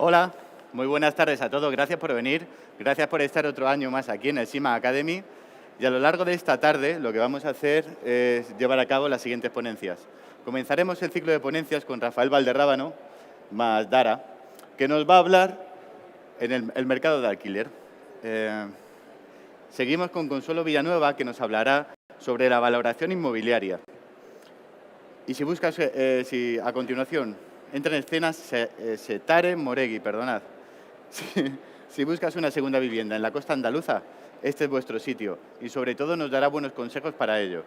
Hola, muy buenas tardes a todos. Gracias por venir. Gracias por estar otro año más aquí en el SIMA Academy. Y a lo largo de esta tarde lo que vamos a hacer es llevar a cabo las siguientes ponencias. Comenzaremos el ciclo de ponencias con Rafael Valderrábano, más Dara, que nos va a hablar en el mercado de alquiler. Seguimos con Consuelo Villanueva, que nos hablará sobre la valoración inmobiliaria. Y si buscas, a continuación entra en escena Setare Moregui, perdonad. Si buscas una segunda vivienda en la costa andaluza, este es vuestro sitio y sobre todo nos dará buenos consejos para ello.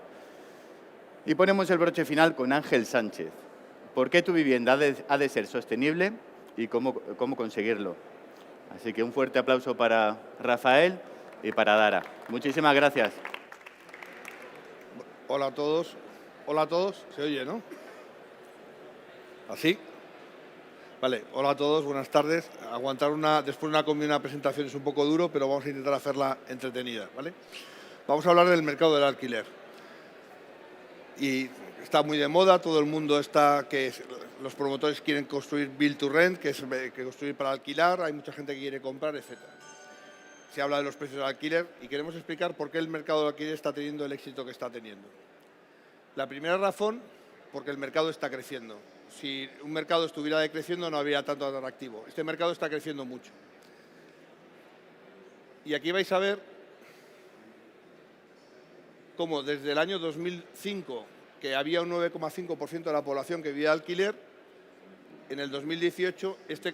Y ponemos el broche final con Ángel Sánchez. ¿Por qué tu vivienda ha de ser sostenible y cómo conseguirlo? Así que un fuerte aplauso para Rafael y para Dara. Muchísimas gracias. Hola a todos. Hola a todos. ¿Se oye, no? ¿Así? Vale. Hola a todos. Buenas tardes. Aguantar después de una presentación es un poco duro, pero vamos a intentar hacerla entretenida, ¿vale? Vamos a hablar del mercado del alquiler. Y está muy de moda, todo el mundo los promotores quieren construir build to rent, que es construir para alquilar, hay mucha gente que quiere comprar, etc. Se habla de los precios del alquiler y queremos explicar por qué el mercado del alquiler está teniendo el éxito que está teniendo. La primera razón, porque el mercado está creciendo. Si un mercado estuviera decreciendo no habría tanto atractivo. Este mercado está creciendo mucho. Y aquí vais a ver cómo desde el año 2005, que había un 9,5% de la población que vivía de alquiler, en el 2018 este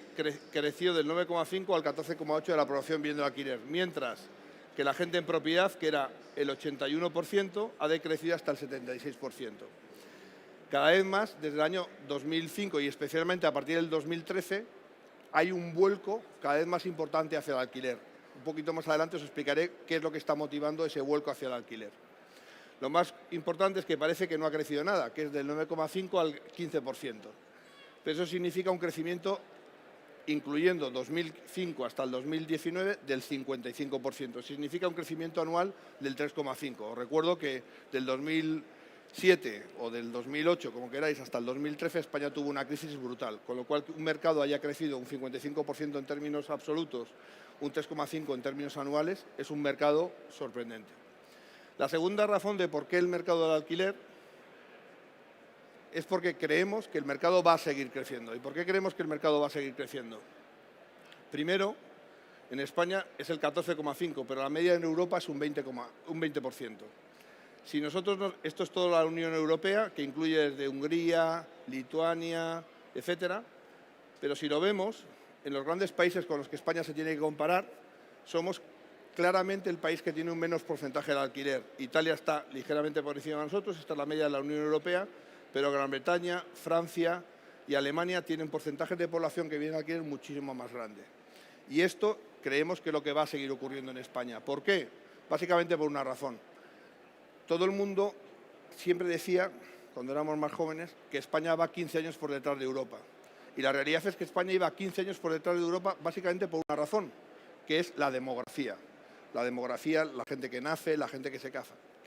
creció del 9,5 al 14,8 de la población viviendo de alquiler, mientras que la gente en propiedad, que era el 81%, ha decrecido hasta el 76%. Cada vez más, desde el año 2005 y especialmente a partir del 2013, hay un vuelco cada vez más importante hacia el alquiler. Un poquito más adelante os explicaré qué es lo que está motivando ese vuelco hacia el alquiler. Lo más importante es que parece que no ha crecido nada, que es del 9,5 al 15%. Pero eso significa un crecimiento, incluyendo 2005 hasta el 2019, del 55%. Significa un crecimiento anual del 3,5%. Os recuerdo que del 2007 o del 2008, como queráis, hasta el 2013, España tuvo una crisis brutal, con lo cual que un mercado haya crecido un 55% en términos absolutos, un 3,5% en términos anuales, es un mercado sorprendente. La segunda razón de por qué el mercado del alquiler es porque creemos que el mercado va a seguir creciendo. ¿Y por qué creemos que el mercado va a seguir creciendo? Primero, en España es el 14,5%, pero la media en Europa es un 20%. Si nosotros esto es toda la Unión Europea, que incluye desde Hungría, Lituania, etcétera, pero si lo vemos, en los grandes países con los que España se tiene que comparar, somos claramente el país que tiene un menos porcentaje de alquiler. Italia está ligeramente por encima de nosotros, esta es la media de la Unión Europea, pero Gran Bretaña, Francia y Alemania tienen porcentajes de población que viven al alquiler muchísimo más grandes. Y esto creemos que es lo que va a seguir ocurriendo en España. ¿Por qué? Básicamente por una razón. Todo el mundo siempre decía, cuando éramos más jóvenes, que España va 15 años por detrás de Europa. Y la realidad es que España iba 15 años por detrás de Europa básicamente por una razón, que es la demografía. La demografía, la gente que nace, la gente que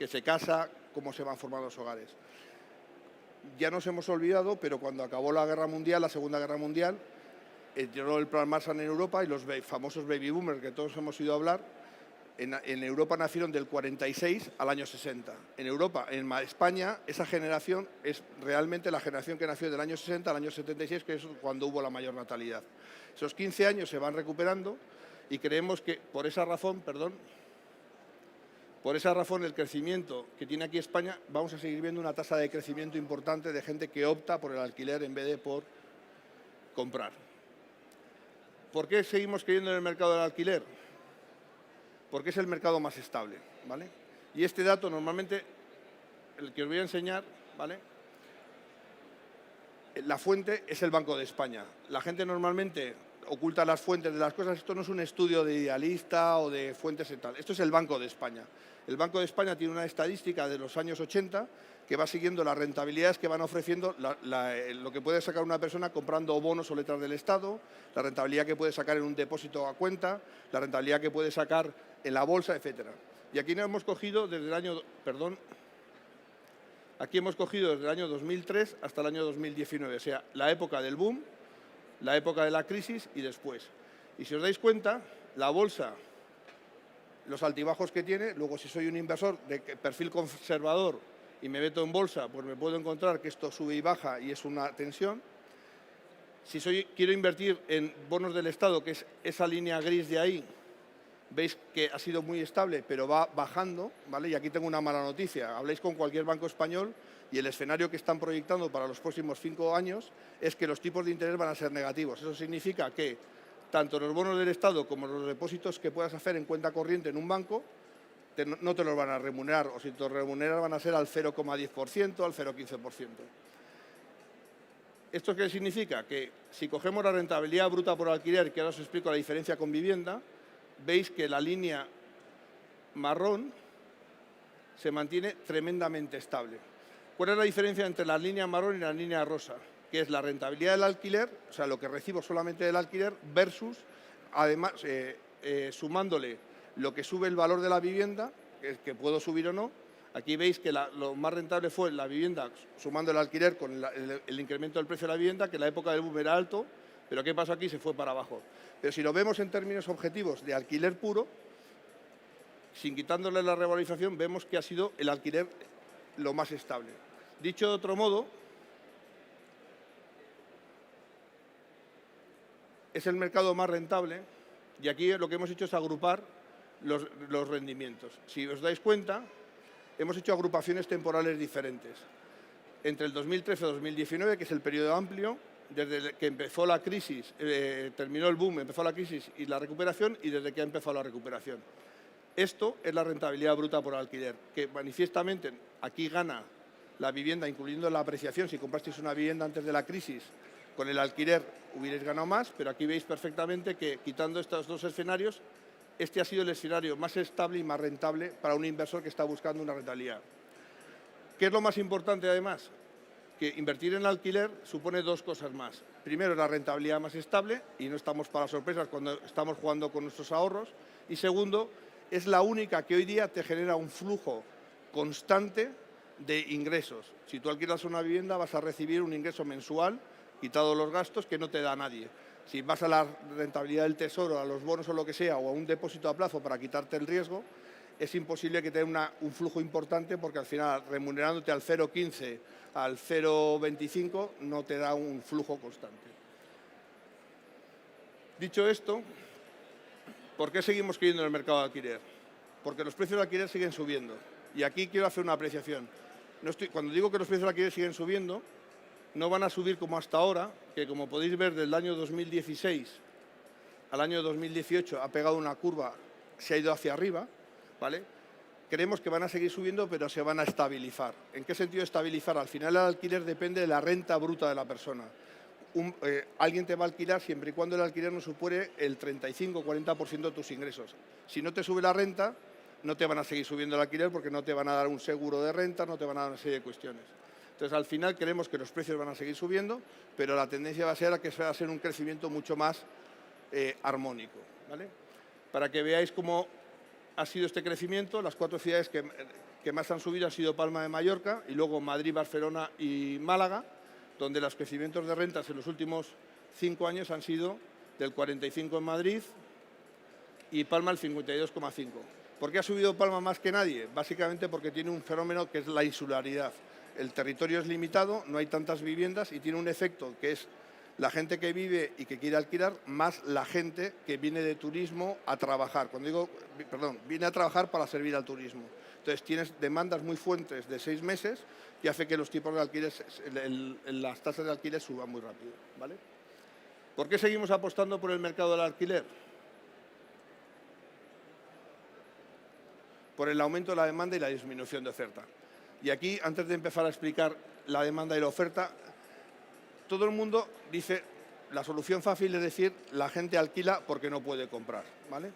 se casa, cómo se van formando los hogares. Ya nos hemos olvidado, pero cuando acabó la Guerra Mundial, la Segunda Guerra Mundial, llegó el Plan Marshall en Europa y los famosos baby boomers que todos hemos oído hablar, en Europa nacieron del 46 al año 60. En España, esa generación es realmente la generación que nació del año 60 al año 76, que es cuando hubo la mayor natalidad. Esos 15 años se van recuperando y creemos que por esa razón el crecimiento que tiene aquí España, vamos a seguir viendo una tasa de crecimiento importante de gente que opta por el alquiler en vez de por comprar. ¿Por qué seguimos creyendo en el mercado del alquiler? Porque es el mercado más estable, ¿vale? Y este dato normalmente, el que os voy a enseñar, ¿vale? La fuente es el Banco de España. La gente normalmente oculta las fuentes de las cosas. Esto no es un estudio de Idealista o de fuentes y tal. Esto es el Banco de España. El Banco de España tiene una estadística de los años 80 que va siguiendo las rentabilidades que van ofreciendo, lo que puede sacar una persona comprando bonos o letras del Estado, la rentabilidad que puede sacar en un depósito a cuenta, la rentabilidad que puede sacar en la bolsa, etcétera. Y aquí nos hemos cogido desde el año, Aquí hemos cogido desde el año 2003 hasta el año 2019, o sea, la época del boom, la época de la crisis y después. Y si os dais cuenta, la bolsa, los altibajos que tiene, luego si soy un inversor de perfil conservador y me meto en bolsa, pues me puedo encontrar que esto sube y baja y es una tensión. Si quiero invertir en bonos del Estado, que es esa línea gris de ahí, veis que ha sido muy estable, pero va bajando, ¿vale? Y aquí tengo una mala noticia. Habláis con cualquier banco español y el escenario que están proyectando para los próximos 5 años es que los tipos de interés van a ser negativos. Eso significa que tanto los bonos del Estado como los depósitos que puedas hacer en cuenta corriente en un banco no te los van a remunerar, o si te los remuneran van a ser al 0,10%, al 0,15%. ¿Esto qué significa? Que si cogemos la rentabilidad bruta por alquiler, que ahora os explico la diferencia con vivienda, veis que la línea marrón se mantiene tremendamente estable. ¿Cuál es la diferencia entre la línea marrón y la línea rosa? Que es la rentabilidad del alquiler, o sea, lo que recibo solamente del alquiler, versus, además, sumándole lo que sube el valor de la vivienda, que puedo subir o no. Aquí veis que lo más rentable fue la vivienda, sumando el alquiler con el incremento del precio de la vivienda, que en la época del boom era alto, pero ¿qué pasó aquí? Se fue para abajo. Pero si lo vemos en términos objetivos de alquiler puro, sin quitándole la revalorización, vemos que ha sido el alquiler lo más estable. Dicho de otro modo, es el mercado más rentable y aquí lo que hemos hecho es agrupar los rendimientos. Si os dais cuenta, hemos hecho agrupaciones temporales diferentes. Entre el 2013 y 2019, que es el periodo amplio, desde que empezó la crisis, terminó el boom, empezó la crisis y la recuperación, y desde que ha empezado la recuperación. Esto es la rentabilidad bruta por alquiler, que manifiestamente aquí gana la vivienda, incluyendo la apreciación. Si comprasteis una vivienda antes de la crisis, con el alquiler hubierais ganado más, pero aquí veis perfectamente que, quitando estos dos escenarios, este ha sido el escenario más estable y más rentable para un inversor que está buscando una rentabilidad. ¿Qué es lo más importante, además? Que invertir en alquiler supone dos cosas más. Primero, la rentabilidad más estable, y no estamos para sorpresas cuando estamos jugando con nuestros ahorros. Y segundo, es la única que hoy día te genera un flujo constante de ingresos. Si tú alquilas una vivienda, vas a recibir un ingreso mensual, quitado los gastos, que no te da nadie. Si vas a la rentabilidad del tesoro, a los bonos o lo que sea, o a un depósito a plazo para quitarte el riesgo, es imposible que tenga un flujo importante, porque al final, remunerándote al 0,15, al 0,25, no te da un flujo constante. Dicho esto, ¿por qué seguimos creyendo en el mercado de alquiler? Porque los precios de alquiler siguen subiendo. Y aquí quiero hacer una apreciación. Cuando digo que los precios de alquiler siguen subiendo, no van a subir como hasta ahora, que como podéis ver, del año 2016 al año 2018 ha pegado una curva, se ha ido hacia arriba, ¿vale? Creemos que van a seguir subiendo, pero se van a estabilizar. ¿En qué sentido estabilizar? Al final el alquiler depende de la renta bruta de la persona. Alguien te va a alquilar siempre y cuando el alquiler no supere el 35 o 40% de tus ingresos. Si no te sube la renta, no te van a seguir subiendo el alquiler, porque no te van a dar un seguro de renta, no te van a dar una serie de cuestiones. Entonces, al final creemos que los precios van a seguir subiendo, pero la tendencia va a ser a que va a ser un crecimiento mucho más armónico, ¿vale? Para que veáis cómo ha sido este crecimiento, las 4 ciudades que más han subido han sido Palma de Mallorca, y luego Madrid, Barcelona y Málaga, donde los crecimientos de rentas en los últimos 5 años han sido del 45 en Madrid y Palma el 52,5. ¿Por qué ha subido Palma más que nadie? Básicamente porque tiene un fenómeno que es la insularidad. El territorio es limitado, no hay tantas viviendas y tiene un efecto que es la gente que vive y que quiere alquilar, más la gente que viene de turismo a trabajar. Viene a trabajar para servir al turismo. Entonces tienes demandas muy fuertes de 6 meses y hace que los tipos de alquiler, las tasas de alquiler suban muy rápido, ¿vale? ¿Por qué seguimos apostando por el mercado del alquiler? Por el aumento de la demanda y la disminución de oferta. Y aquí, antes de empezar a explicar la demanda y la oferta, todo el mundo dice, la solución fácil es decir, la gente alquila porque no puede comprar, ¿vale?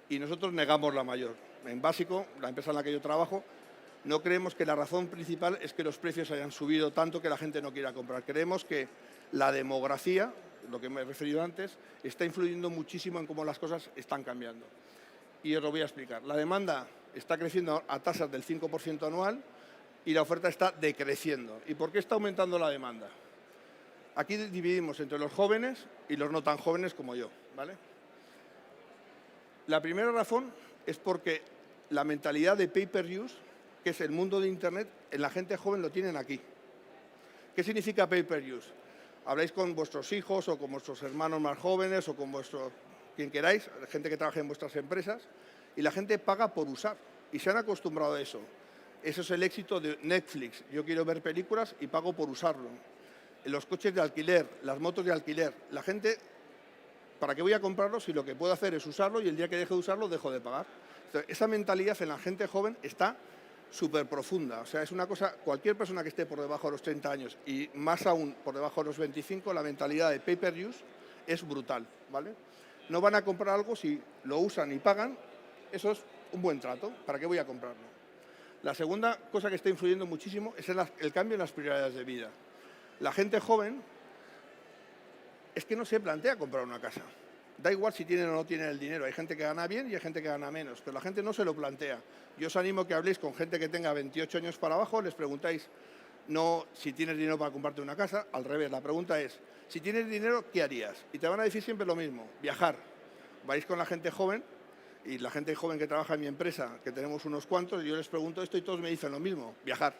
Y nosotros negamos la mayor. En Básico, la empresa en la que yo trabajo, no creemos que la razón principal es que los precios hayan subido tanto que la gente no quiera comprar. Creemos que la demografía, lo que me he referido antes, está influyendo muchísimo en cómo las cosas están cambiando. Y os lo voy a explicar. La demanda está creciendo a tasas del 5% anual y la oferta está decreciendo. ¿Y por qué está aumentando la demanda? Aquí dividimos entre los jóvenes y los no tan jóvenes como yo, ¿vale? La primera razón es porque la mentalidad de pay-per-use, que es el mundo de Internet, en la gente joven lo tienen aquí. ¿Qué significa pay-per-use? Habláis con vuestros hijos o con vuestros hermanos más jóvenes o con quien queráis, gente que trabaja en vuestras empresas, y la gente paga por usar. Y se han acostumbrado a eso. Eso es el éxito de Netflix. Yo quiero ver películas y pago por usarlo. Los coches de alquiler, las motos de alquiler. La gente, ¿para qué voy a comprarlo si lo que puedo hacer es usarlo y el día que deje de usarlo dejo de pagar? Entonces, esa mentalidad en la gente joven está súper profunda. O sea, es una cosa, cualquier persona que esté por debajo de los 30 años y más aún por debajo de los 25, la mentalidad de pay-per-use es brutal, ¿vale? No van a comprar algo si lo usan y pagan, eso es un buen trato. ¿Para qué voy a comprarlo? La segunda cosa que está influyendo muchísimo es el cambio en las prioridades de vida. La gente joven es que no se plantea comprar una casa. Da igual si tienen o no tienen el dinero. Hay gente que gana bien y hay gente que gana menos, pero la gente no se lo plantea. Yo os animo a que habléis con gente que tenga 28 años para abajo, les preguntáis no si tienes dinero para comprarte una casa, al revés, la pregunta es, si tienes dinero, ¿qué harías? Y te van a decir siempre lo mismo, viajar. Vais con la gente joven, y la gente joven que trabaja en mi empresa, que tenemos unos cuantos, y yo les pregunto esto y todos me dicen lo mismo, viajar.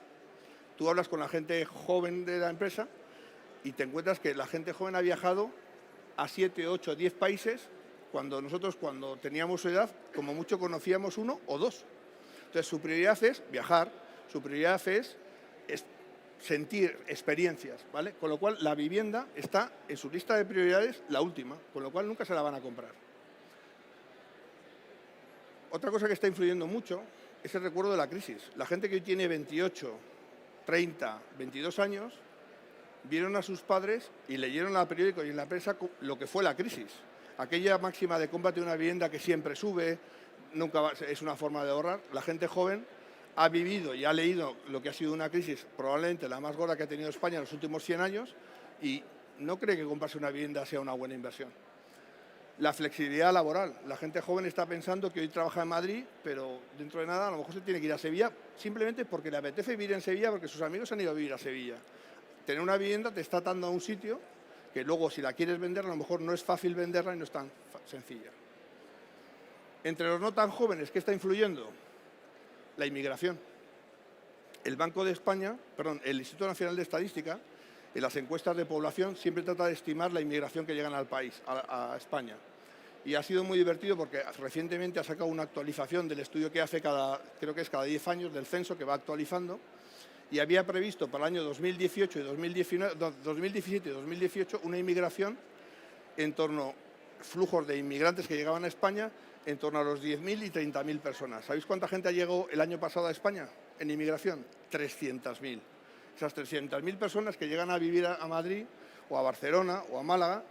Tú hablas con la gente joven de la empresa y te encuentras que la gente joven ha viajado a 7, 8, 10 países, cuando nosotros, cuando teníamos su edad, como mucho conocíamos uno o dos. Entonces, su prioridad es viajar, su prioridad es sentir experiencias, ¿vale? Con lo cual, la vivienda está en su lista de prioridades la última, con lo cual nunca se la van a comprar. Otra cosa que está influyendo mucho es el recuerdo de la crisis. La gente que hoy tiene 28, 30, 22 años, vieron a sus padres y leyeron en el periódico y en la prensa lo que fue la crisis. Aquella máxima de cómprate una vivienda que siempre sube, nunca es una forma de ahorrar. La gente joven ha vivido y ha leído lo que ha sido una crisis, probablemente la más gorda que ha tenido España en los últimos 100 años, y no cree que comprarse una vivienda sea una buena inversión. La flexibilidad laboral. La gente joven está pensando que hoy trabaja en Madrid, pero dentro de nada a lo mejor se tiene que ir a Sevilla simplemente porque le apetece vivir en Sevilla, porque sus amigos han ido a vivir a Sevilla. Tener una vivienda te está atando a un sitio que luego, si la quieres vender, a lo mejor no es fácil venderla y no es tan sencilla. Entre los no tan jóvenes, ¿qué está influyendo? La inmigración. El Banco de España, el Instituto Nacional de Estadística, en las encuestas de población siempre trata de estimar la inmigración que llegan al país, a España. Y ha sido muy divertido porque recientemente ha sacado una actualización del estudio que hace creo que es cada 10 años, del censo, que va actualizando, y había previsto para el año 2018 y 2017 y 2018 una inmigración en torno a flujos de inmigrantes que llegaban a España en torno a los 10.000 y 30.000 personas. ¿Sabéis cuánta gente llegó el año pasado a España en inmigración? 300.000. Esas 300.000 personas que llegan a vivir a Madrid o a Barcelona o a Málaga,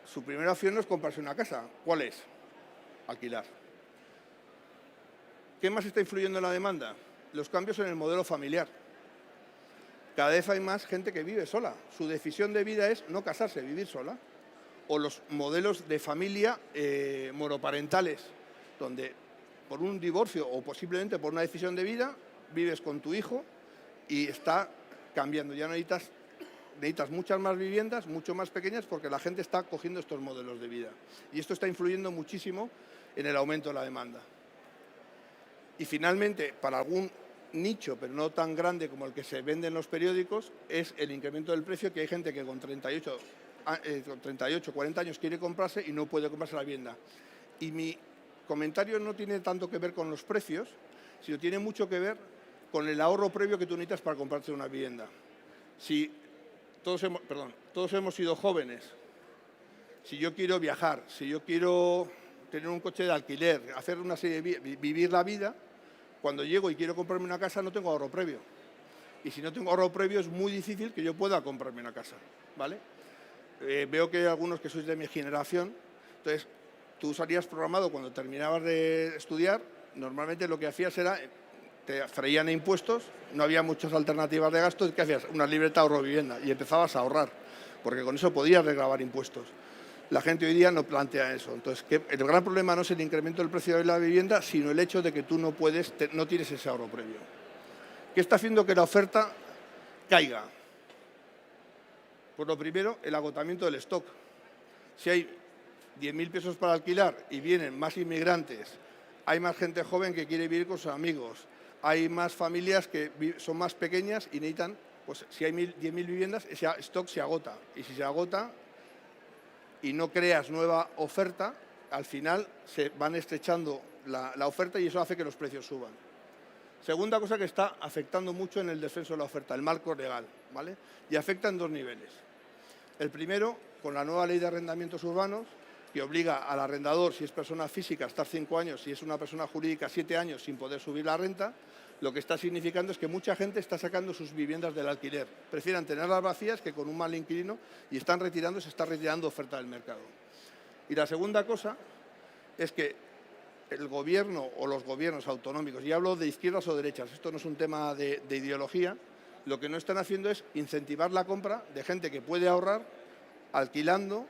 su primera opción no es comprarse una casa. ¿Cuál es? Alquilar. ¿Qué más está influyendo en la demanda? Los cambios en el modelo familiar. Cada vez hay más gente que vive sola. Su decisión de vida es no casarse, vivir sola. O los modelos de familia monoparentales, donde por un divorcio o posiblemente por una decisión de vida, vives con tu hijo y está cambiando. Ya necesitas muchas más viviendas, mucho más pequeñas, porque la gente está cogiendo estos modelos de vida. Y esto está influyendo muchísimo en el aumento de la demanda. Y finalmente, para algún nicho, pero no tan grande como el que se vende en los periódicos, es el incremento del precio, que hay gente que con 38, 40 años quiere comprarse y no puede comprarse la vivienda. Y mi comentario no tiene tanto que ver con los precios, sino tiene mucho que ver con el ahorro previo que tú necesitas para comprarte una vivienda. Si todos hemos sido jóvenes, si yo quiero viajar, si yo quiero tener un coche de alquiler, hacer una serie de vivir la vida, cuando llego y quiero comprarme una casa no tengo ahorro previo. Y si no tengo ahorro previo es muy difícil que yo pueda comprarme una casa, ¿vale? Veo que hay algunos que sois de mi generación, entonces tú salías programado cuando terminabas de estudiar, normalmente lo que hacías era, te freían impuestos, no había muchas alternativas de gasto, ¿qué hacías? Una libreta ahorro vivienda y empezabas a ahorrar, porque con eso podías regravar impuestos. La gente hoy día no plantea eso. Entonces, el gran problema no es el incremento del precio de la vivienda, sino el hecho de que tú no tienes ese ahorro previo. ¿Qué está haciendo que la oferta caiga? Pues lo primero, el agotamiento del stock. Si hay 10.000 pisos para alquilar y vienen más inmigrantes, hay más gente joven que quiere vivir con sus amigos, hay más familias que son más pequeñas y necesitan, pues si hay 10.000 viviendas, ese stock se agota. Y si se agota y no creas nueva oferta, al final se van estrechando la oferta y eso hace que los precios suban. Segunda cosa que está afectando mucho en el descenso de la oferta, el marco legal, ¿vale? Y afecta en dos niveles. El primero, con la nueva ley de arrendamientos urbanos, que obliga al arrendador, si es persona física, a estar 5 años, si es una persona jurídica, 7 años sin poder subir la renta, lo que está significando es que mucha gente está sacando sus viviendas del alquiler. Prefieren tenerlas vacías que con un mal inquilino y se está retirando oferta del mercado. Y la segunda cosa es que el gobierno o los gobiernos autonómicos, y hablo de izquierdas o derechas, esto no es un tema de ideología, lo que no están haciendo es incentivar la compra de gente que puede ahorrar alquilando,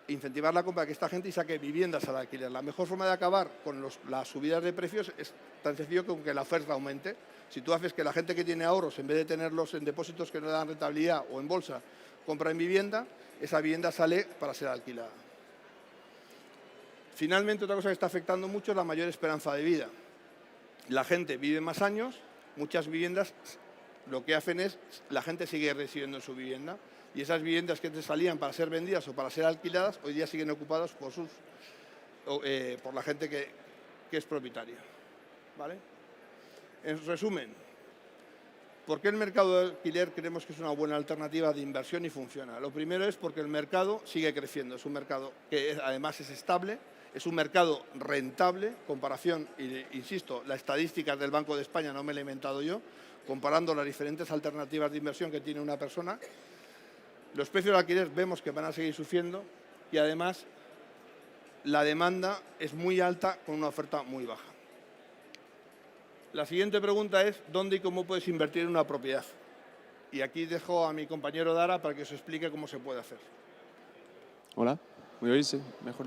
incentivar la compra de que esta gente y saque viviendas al alquiler. La mejor forma de acabar con las subidas de precios es tan sencillo como que la oferta aumente. Si tú haces que la gente que tiene ahorros, en vez de tenerlos en depósitos que no dan rentabilidad o en bolsa, compra en vivienda, esa vivienda sale para ser alquilada. Finalmente, otra cosa que está afectando mucho es la mayor esperanza de vida. La gente vive más años, muchas viviendas lo que hacen es, la gente sigue residiendo en su vivienda y esas viviendas que antes salían para ser vendidas o para ser alquiladas, hoy día siguen ocupadas por la gente que es propietaria. ¿Vale? En resumen, ¿por qué el mercado de alquiler creemos que es una buena alternativa de inversión y funciona? Lo primero es porque el mercado sigue creciendo, es un mercado que además es estable, es un mercado rentable, comparación, insisto, las estadísticas del Banco de España no me las he inventado yo, comparando las diferentes alternativas de inversión que tiene una persona, los precios de alquiler vemos que van a seguir sufriendo y además la demanda es muy alta con una oferta muy baja. La siguiente pregunta es, ¿dónde y cómo puedes invertir en una propiedad? Y aquí dejo a mi compañero Dara para que os explique cómo se puede hacer. Hola, ¿me oís? Sí, mejor.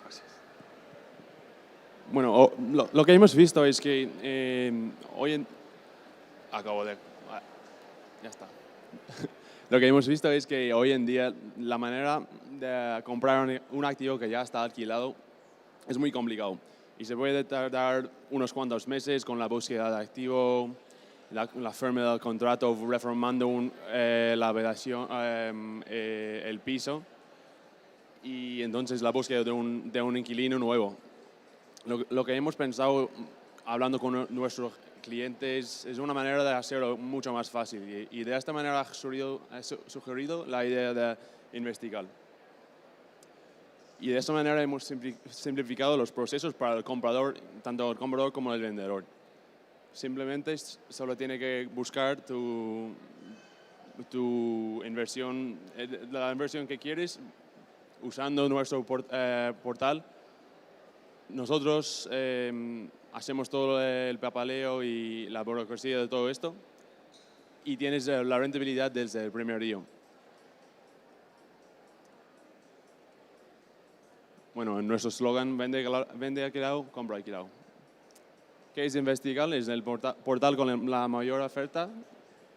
Gracias. Bueno, lo que hemos visto es que hoy en... Acabo de... Ya está. Lo que hemos visto es que hoy en día la manera de comprar un activo que ya está alquilado es muy complicado. Y se puede tardar unos cuantos meses con la búsqueda de activo, la firma del contrato, reformando la habitación, el piso y entonces la búsqueda de un inquilino nuevo. Lo que hemos pensado, hablando con nuestros clientes, es una manera de hacerlo mucho más fácil y de esta manera ha sugerido la idea de investigar. Y de esta manera hemos simplificado los procesos para el comprador, tanto el comprador como el vendedor. Simplemente solo tiene que buscar tu inversión, la inversión que quieres, usando nuestro portal. Nosotros hacemos todo el papeleo y la burocracia de todo esto y tienes la rentabilidad desde el primer día. Bueno, en nuestro slogan, vende alquilado, compra alquilado. ¿Qué es investigar? Es el portal con la mayor oferta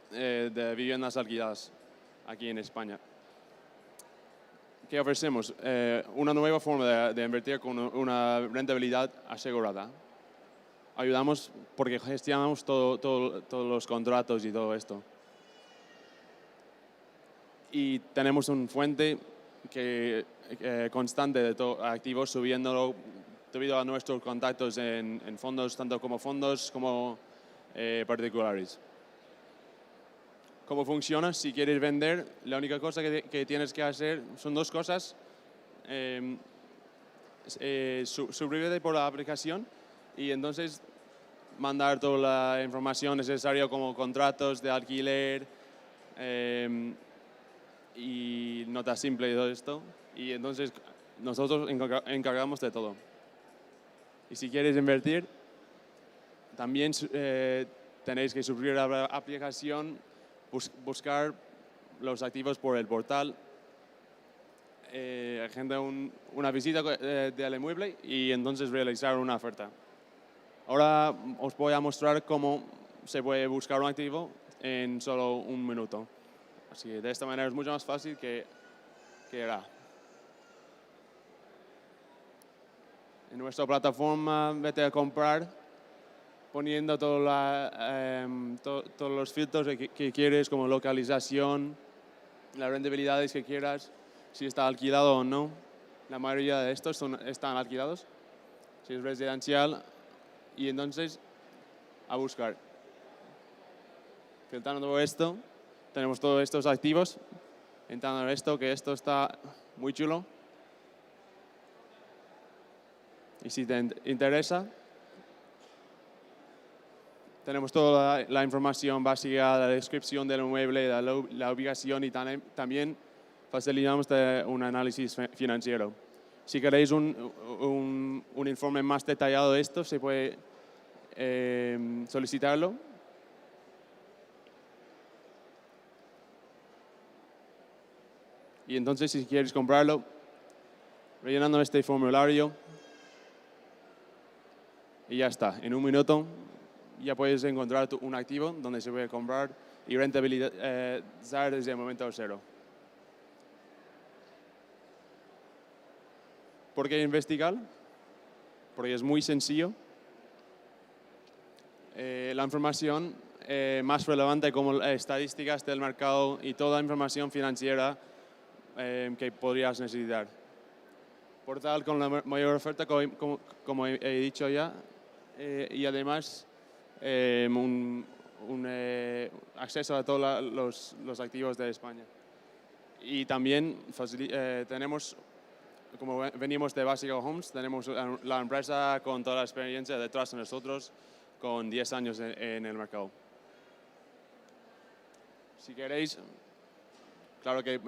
de viviendas alquiladas aquí en España. ¿Qué ofrecemos? Una nueva forma de invertir con una rentabilidad asegurada. Ayudamos porque gestionamos todos los contratos y todo esto. Y tenemos una fuente constante de activos, subiéndolo debido a nuestros contactos en fondos, tanto como fondos como particulares. ¿Cómo funciona? Si quieres vender, la única cosa que tienes que hacer son dos cosas. Suscribirte por la aplicación y entonces mandar toda la información necesaria como contratos de alquiler y nota simple y todo esto. Y entonces nosotros encargamos de todo. Y si quieres invertir, también tenéis que suscribir a la aplicación, buscar los activos por el portal, agendar una visita del inmueble y entonces realizar una oferta. Ahora os voy a mostrar cómo se puede buscar un activo en solo un minuto. Así que de esta manera es mucho más fácil que era. En nuestra plataforma, vete a comprar poniendo todos los filtros que quieres, como localización, las rentabilidades que quieras, si está alquilado o no. La mayoría de estos están alquilados. Si es residencial, y entonces a buscar. Filtrando esto, tenemos todos estos activos. Entrando en esto, que esto está muy chulo. Y si te interesa, tenemos toda la información básica, la descripción del inmueble, la ubicación y también facilitamos un análisis financiero. Si queréis un informe más detallado de esto, se puede solicitarlo. Y entonces, si quieres comprarlo, rellenando este formulario, y ya está. En un minuto ya puedes encontrar un activo donde se puede comprar y rentabilizar desde el momento cero. ¿Por qué investigar? Porque es muy sencillo. La información más relevante como estadísticas del mercado y toda información financiera que podrías necesitar. Portal con la mayor oferta, como he dicho ya, y además acceso a todos los activos de España. Y también tenemos, como venimos de Básico Homes, tenemos la empresa con toda la experiencia detrás de nosotros, con 10 años en el mercado. Si queréis, claro que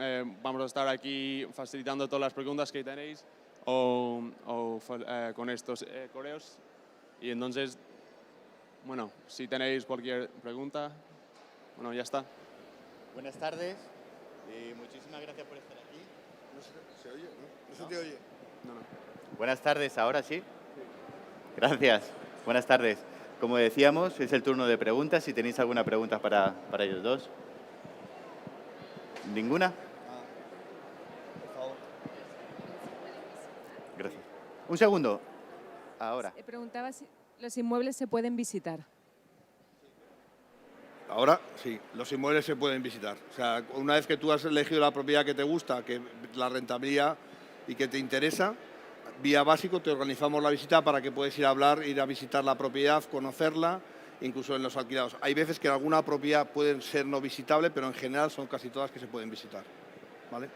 vamos a estar aquí facilitando todas las preguntas que tenéis o con estos correos. Y entonces, bueno, si tenéis cualquier pregunta, bueno, ya está. Buenas tardes. Muchísimas gracias por estar aquí. ¿Se oye? ¿No se te oye? No. Buenas tardes, ¿ahora sí? Gracias. Buenas tardes. Como decíamos, es el turno de preguntas. Si tenéis alguna pregunta para ellos dos. ¿Ninguna? Por favor. Gracias. Un segundo. Ahora. Preguntaba si los inmuebles se pueden visitar. Ahora sí, los inmuebles se pueden visitar. O sea, una vez que tú has elegido la propiedad que te gusta, que la rentabilidad y que te interesa, vía Básico te organizamos la visita para que puedas ir a hablar, ir a visitar la propiedad, conocerla, incluso en los alquilados. Hay veces que alguna propiedad puede ser no visitable, pero en general son casi todas que se pueden visitar. ¿Vale?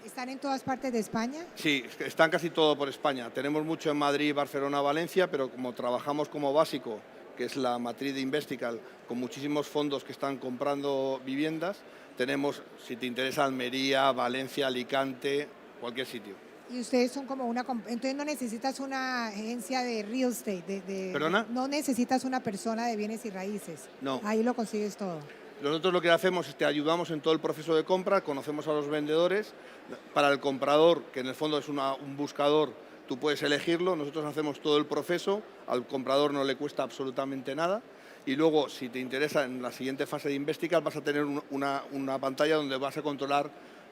¿Están en todas partes de España? Sí, están casi todo por España. Tenemos mucho en Madrid, Barcelona, Valencia, pero como trabajamos como Básico, que es la matriz de Investical, con muchísimos fondos que están comprando viviendas, tenemos, si te interesa, Almería, Valencia, Alicante, cualquier sitio. Y ustedes son como una... Entonces no necesitas una agencia de real estate. ¿Perdona? No necesitas una persona de bienes y raíces. No. Ahí lo consigues todo. Nosotros lo que hacemos es te ayudamos en todo el proceso de compra, conocemos a los vendedores. Para el comprador, que en el fondo es un buscador, tú puedes elegirlo, nosotros hacemos todo el proceso, al comprador no le cuesta absolutamente nada. Y luego, si te interesa, en la siguiente fase de Investical vas a tener una pantalla donde vas a controlar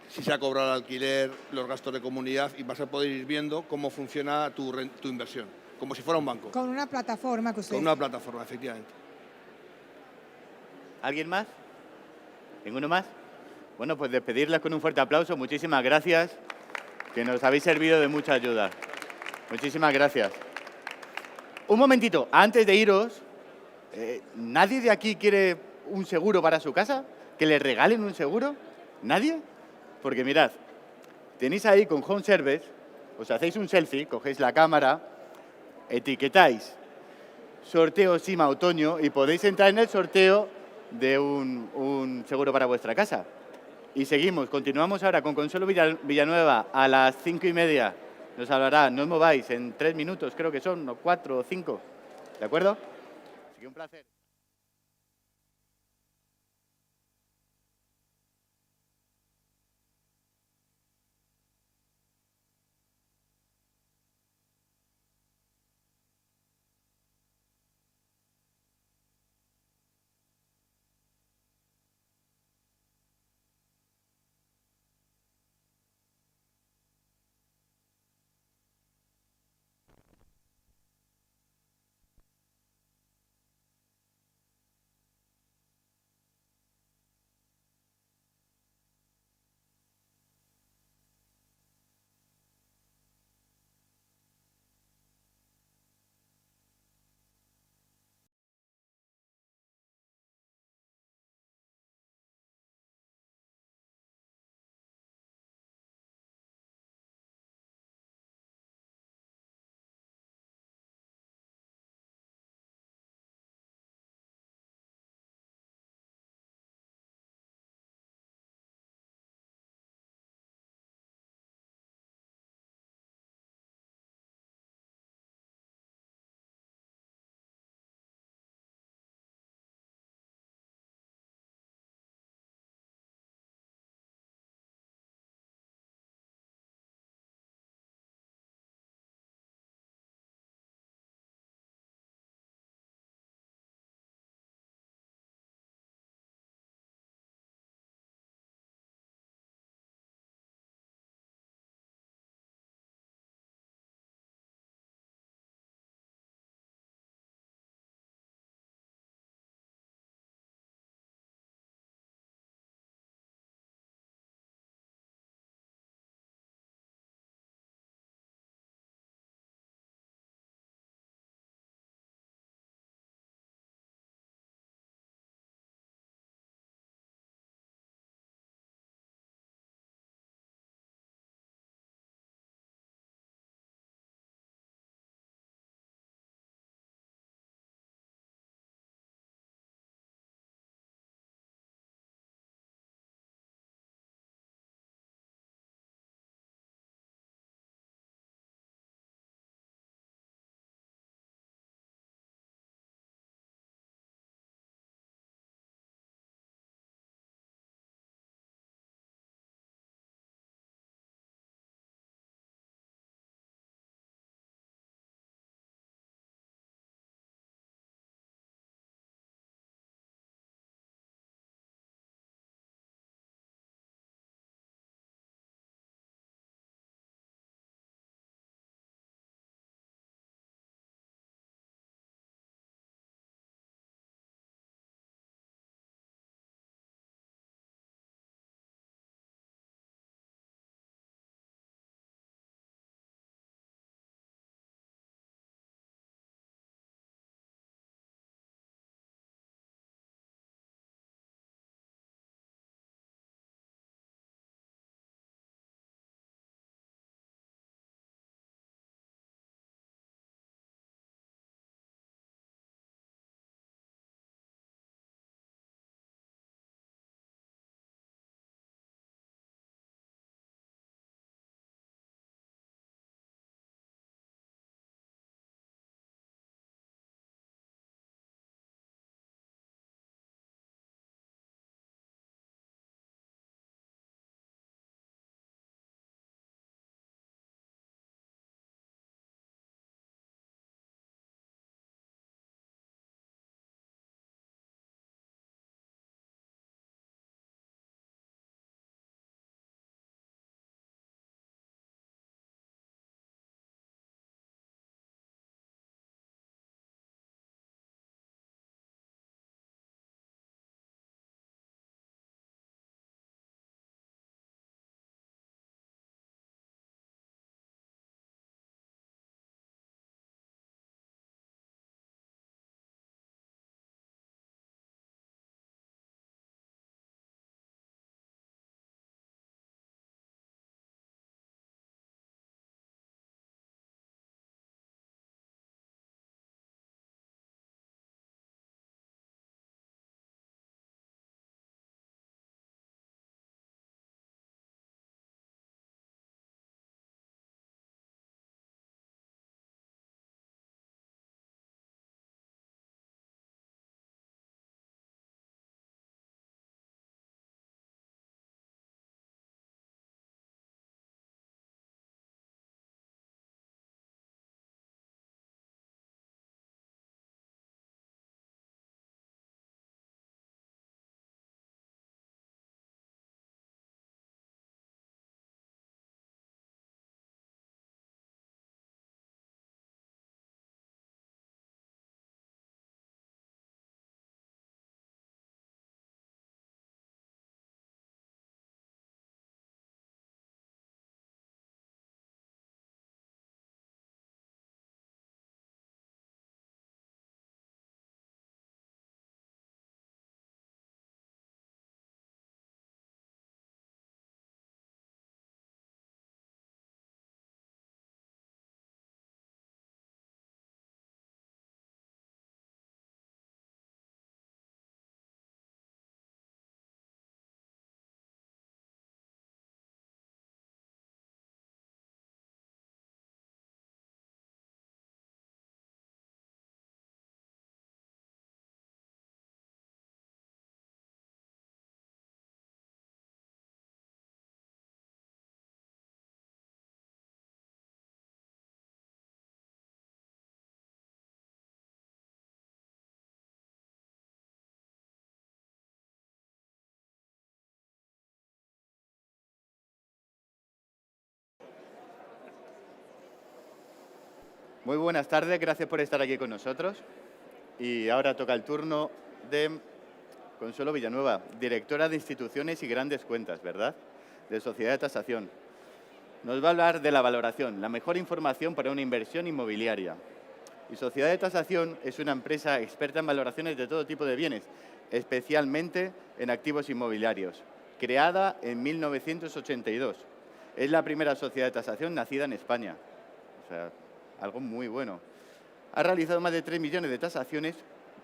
si se ha cobrado el alquiler, los gastos de comunidad, y vas a poder ir viendo cómo funciona tu inversión, como si fuera un banco. Con una plataforma que ustedes... Con una plataforma, efectivamente. ¿Alguien más? ¿Ninguno más? Bueno, pues despedirles con un fuerte aplauso. Muchísimas gracias, que nos habéis servido de mucha ayuda. Muchísimas gracias. Un momentito, antes de iros, ¿nadie de aquí quiere un seguro para su casa? ¿Que le regalen un seguro? ¿Nadie? Porque mirad, tenéis ahí con Home Service, os hacéis un selfie, cogéis la cámara, etiquetáis sorteo SIMA otoño y podéis entrar en el sorteo de un seguro para vuestra casa. Y seguimos, continuamos ahora con Consuelo Villanueva a las 5:30. Nos hablará, no os mováis, en 3 minutos creo que son, o 4 o 5. ¿De acuerdo? Así que un placer. Muy buenas tardes, gracias por estar aquí con nosotros. Y ahora toca el turno de Consuelo Villanueva, directora de Instituciones y Grandes Cuentas, ¿verdad? De Sociedad de Tasación. Nos va a hablar de la valoración, la mejor información para una inversión inmobiliaria. Y Sociedad de Tasación es una empresa experta en valoraciones de todo tipo de bienes, especialmente en activos inmobiliarios, creada en 1982. Es la primera sociedad de tasación nacida en España. O sea, algo muy bueno. Ha realizado más de 3 millones de tasaciones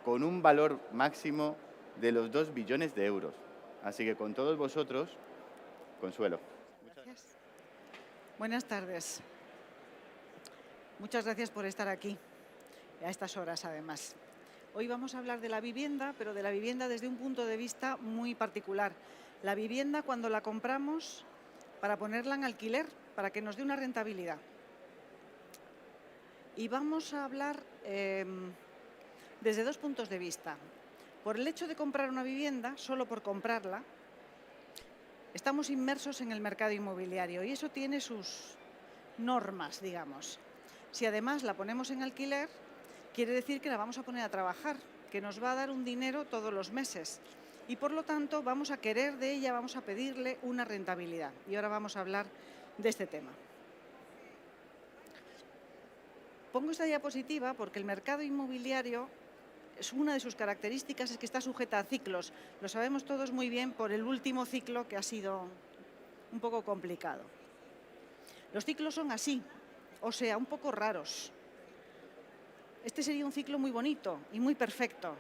con un valor máximo de los 2 billones de euros. Así que con todos vosotros, Consuelo. Gracias. Buenas tardes. Muchas gracias por estar aquí, a estas horas además. Hoy vamos a hablar de la vivienda, pero de la vivienda desde un punto de vista muy particular. La vivienda cuando la compramos para ponerla en alquiler, para que nos dé una rentabilidad. Y vamos a hablar desde dos puntos de vista. Por el hecho de comprar una vivienda, solo por comprarla, estamos inmersos en el mercado inmobiliario y eso tiene sus normas, digamos. Si además la ponemos en alquiler, quiere decir que la vamos a poner a trabajar, que nos va a dar un dinero todos los meses y por lo tanto vamos a querer de ella, vamos a pedirle una rentabilidad. Y ahora vamos a hablar de este tema. Pongo esta diapositiva porque el mercado inmobiliario, una de sus características es que está sujeta a ciclos. Lo sabemos todos muy bien por el último ciclo que ha sido un poco complicado. Los ciclos son así, o sea, un poco raros. Este sería un ciclo muy bonito y muy perfecto,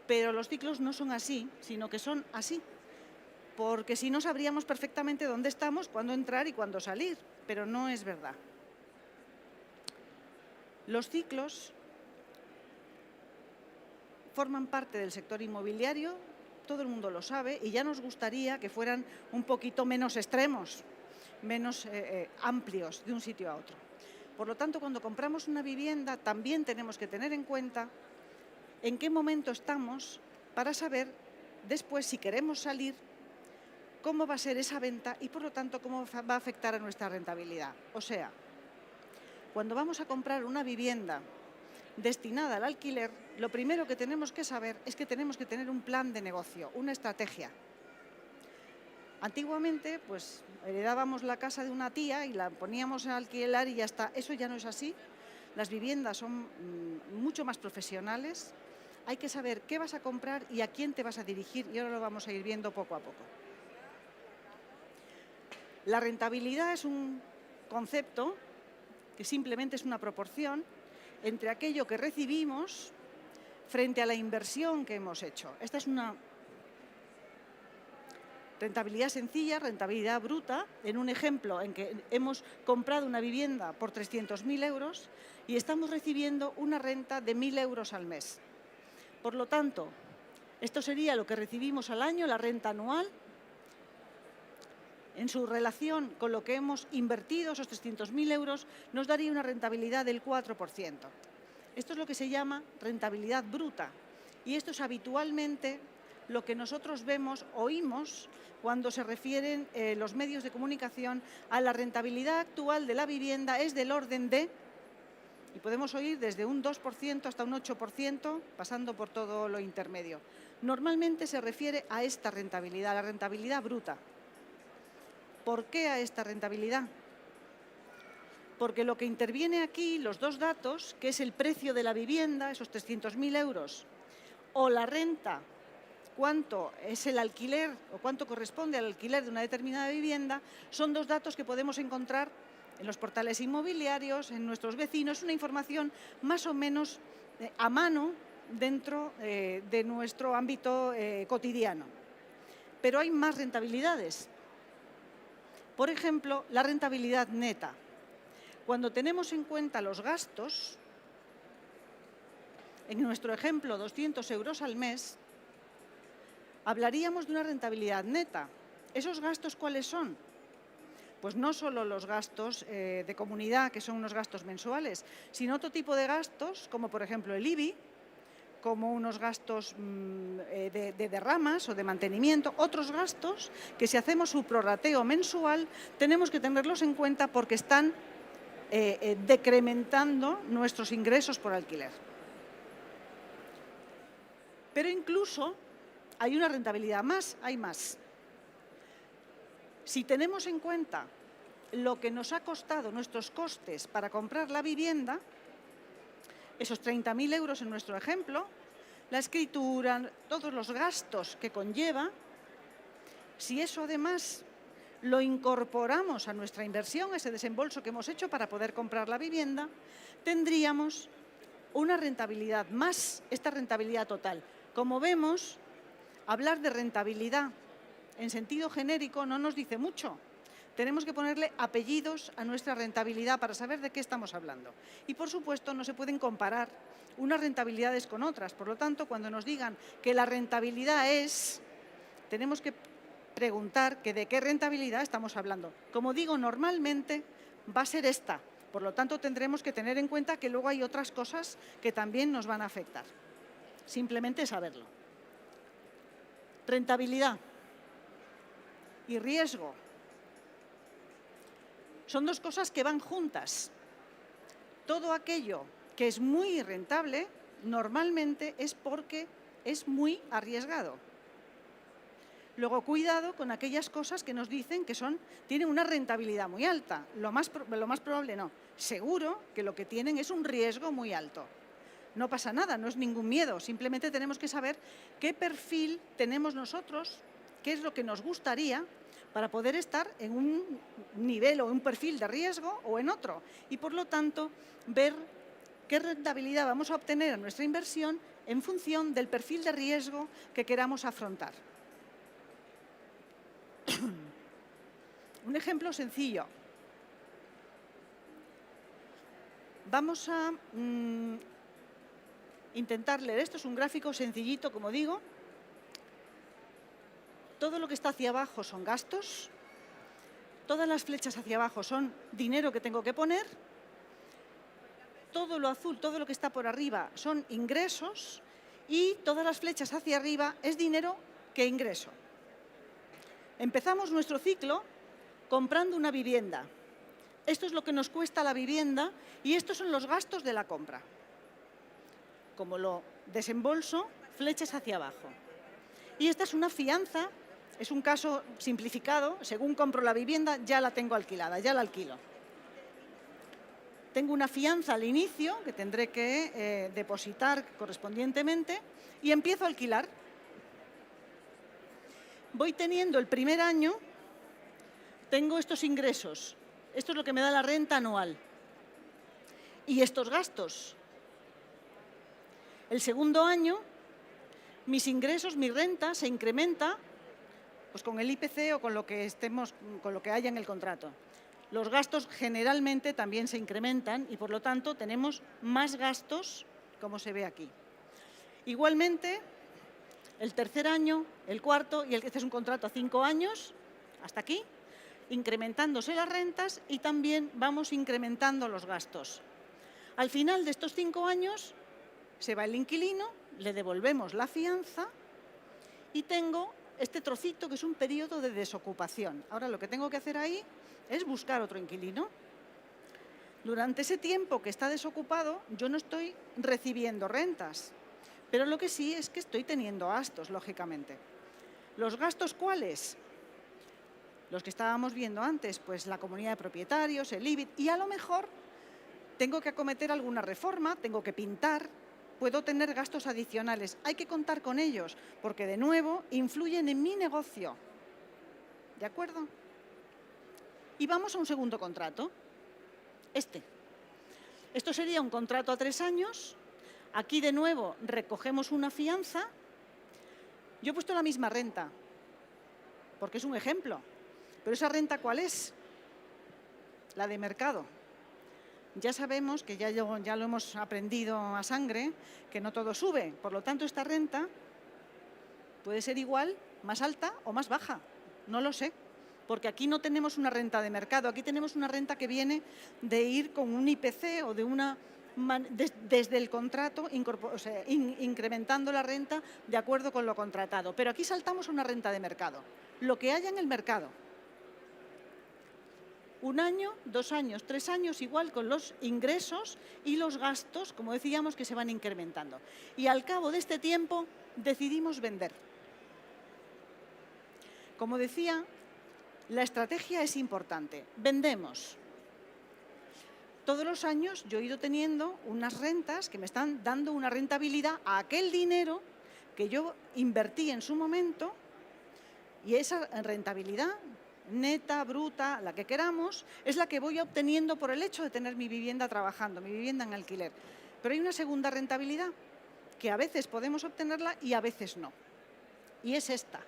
pero los ciclos no son así, sino que son así, porque si no sabríamos perfectamente dónde estamos, cuándo entrar y cuándo salir, pero no es verdad. Los ciclos forman parte del sector inmobiliario, todo el mundo lo sabe, y ya nos gustaría que fueran un poquito menos extremos, menos amplios de un sitio a otro. Por lo tanto, cuando compramos una vivienda, también tenemos que tener en cuenta en qué momento estamos para saber después, si queremos salir, cómo va a ser esa venta y, por lo tanto, cómo va a afectar a nuestra rentabilidad. O sea, cuando vamos a comprar una vivienda destinada al alquiler, lo primero que tenemos que saber es que tenemos que tener un plan de negocio, una estrategia. Antiguamente, pues heredábamos la casa de una tía y la poníamos a alquilar y ya está. Eso ya no es así. Las viviendas son mucho más profesionales. Hay que saber qué vas a comprar y a quién te vas a dirigir y ahora lo vamos a ir viendo poco a poco. La rentabilidad es un concepto que simplemente es una proporción entre aquello que recibimos frente a la inversión que hemos hecho. Esta es una rentabilidad sencilla, rentabilidad bruta, en un ejemplo en que hemos comprado una vivienda por 300.000 euros y estamos recibiendo una renta de 1.000 euros al mes. Por lo tanto, esto sería lo que recibimos al año, la renta anual, en su relación con lo que hemos invertido, esos 300.000 euros, nos daría una rentabilidad del 4%. Esto es lo que se llama rentabilidad bruta y esto es habitualmente lo que nosotros vemos, oímos, cuando se refieren los medios de comunicación a la rentabilidad actual de la vivienda es del orden de, y podemos oír desde un 2% hasta un 8%, pasando por todo lo intermedio. Normalmente se refiere a esta rentabilidad, la rentabilidad bruta. ¿Por qué a esta rentabilidad? Porque lo que interviene aquí, los dos datos, que es el precio de la vivienda, esos 300.000 euros, o la renta, cuánto es el alquiler o cuánto corresponde al alquiler de una determinada vivienda, son dos datos que podemos encontrar en los portales inmobiliarios, en nuestros vecinos, una información más o menos a mano dentro de nuestro ámbito cotidiano. Pero hay más rentabilidades. Por ejemplo, la rentabilidad neta. Cuando tenemos en cuenta los gastos, en nuestro ejemplo 200 euros al mes, hablaríamos de una rentabilidad neta. ¿Esos gastos cuáles son? Pues no solo los gastos de comunidad, que son unos gastos mensuales, sino otro tipo de gastos, como por ejemplo el IBI, como unos gastos de derramas o de mantenimiento, otros gastos que si hacemos su prorrateo mensual tenemos que tenerlos en cuenta porque están decrementando nuestros ingresos por alquiler. Pero incluso hay una rentabilidad más, hay más. Si tenemos en cuenta lo que nos ha costado nuestros costes para comprar la vivienda, esos 30.000 euros en nuestro ejemplo, la escritura, todos los gastos que conlleva, si eso además lo incorporamos a nuestra inversión, ese desembolso que hemos hecho para poder comprar la vivienda, tendríamos una rentabilidad más, esta rentabilidad total. Como vemos, hablar de rentabilidad en sentido genérico no nos dice mucho. Tenemos que ponerle apellidos a nuestra rentabilidad para saber de qué estamos hablando. Y, por supuesto, no se pueden comparar unas rentabilidades con otras. Por lo tanto, cuando nos digan que la rentabilidad es, tenemos que preguntar que de qué rentabilidad estamos hablando. Como digo, normalmente va a ser esta. Por lo tanto, tendremos que tener en cuenta que luego hay otras cosas que también nos van a afectar. Simplemente saberlo. Rentabilidad y riesgo son dos cosas que van juntas. Todo aquello que es muy rentable normalmente es porque es muy arriesgado. Luego, cuidado con aquellas cosas que nos dicen que tienen una rentabilidad muy alta. Lo más probable no. Seguro que lo que tienen es un riesgo muy alto. No pasa nada, no es ningún miedo. Simplemente tenemos que saber qué perfil tenemos nosotros, qué es lo que nos gustaría para poder estar en un nivel o un perfil de riesgo o en otro. Y, por lo tanto, ver qué rentabilidad vamos a obtener en nuestra inversión en función del perfil de riesgo que queramos afrontar. Un ejemplo sencillo. Vamos a intentar leer esto. Es un gráfico sencillito, como digo. Todo lo que está hacia abajo son gastos. Todas las flechas hacia abajo son dinero que tengo que poner. Todo lo azul, todo lo que está por arriba son ingresos. Y todas las flechas hacia arriba es dinero que ingreso. Empezamos nuestro ciclo comprando una vivienda. Esto es lo que nos cuesta la vivienda y estos son los gastos de la compra. Como lo desembolso, flechas hacia abajo. Y esta es una fianza, es un caso simplificado. Según compro la vivienda, ya la tengo alquilada, ya la alquilo. Tengo una fianza al inicio que tendré que depositar correspondientemente y empiezo a alquilar. Voy teniendo el primer año, tengo estos ingresos. Esto es lo que me da la renta anual. Y estos gastos. El segundo año, mis ingresos, mi renta se incrementa pues con el IPC o con lo que haya en el contrato. Los gastos generalmente también se incrementan y, por lo tanto, tenemos más gastos, como se ve aquí. Igualmente, el tercer año, el cuarto, y este es un contrato a 5 años, hasta aquí, incrementándose las rentas y también vamos incrementando los gastos. Al final de estos 5 años se va el inquilino, le devolvemos la fianza y tengo este trocito que es un periodo de desocupación. Ahora lo que tengo que hacer ahí es buscar otro inquilino. Durante ese tiempo que está desocupado yo no estoy recibiendo rentas, pero lo que sí es que estoy teniendo gastos, lógicamente. ¿Los gastos cuáles? Los que estábamos viendo antes, pues la comunidad de propietarios, el IBIT, y a lo mejor tengo que acometer alguna reforma, tengo que pintar, puedo tener gastos adicionales. Hay que contar con ellos, porque de nuevo influyen en mi negocio. ¿De acuerdo? Y vamos a un segundo contrato. Esto sería un contrato a 3 años. Aquí de nuevo recogemos una fianza. Yo he puesto la misma renta, porque es un ejemplo. Pero esa renta, ¿cuál es? La de mercado. Ya sabemos que ya lo hemos aprendido a sangre, que no todo sube. Por lo tanto, esta renta puede ser igual, más alta o más baja. No lo sé, porque aquí no tenemos una renta de mercado. Aquí tenemos una renta que viene de ir con un IPC o desde el contrato, incrementando la renta de acuerdo con lo contratado. Pero aquí saltamos a una renta de mercado. Lo que haya en el mercado. 1 año, 2 años, 3 años, igual con los ingresos y los gastos, como decíamos, que se van incrementando. Y al cabo de este tiempo decidimos vender. Como decía, la estrategia es importante. Vendemos. Todos los años yo he ido teniendo unas rentas que me están dando una rentabilidad a aquel dinero que yo invertí en su momento, y esa rentabilidad neta, bruta, la que queramos, es la que voy obteniendo por el hecho de tener mi vivienda trabajando, mi vivienda en alquiler. Pero hay una segunda rentabilidad que a veces podemos obtenerla y a veces no. Y es esta.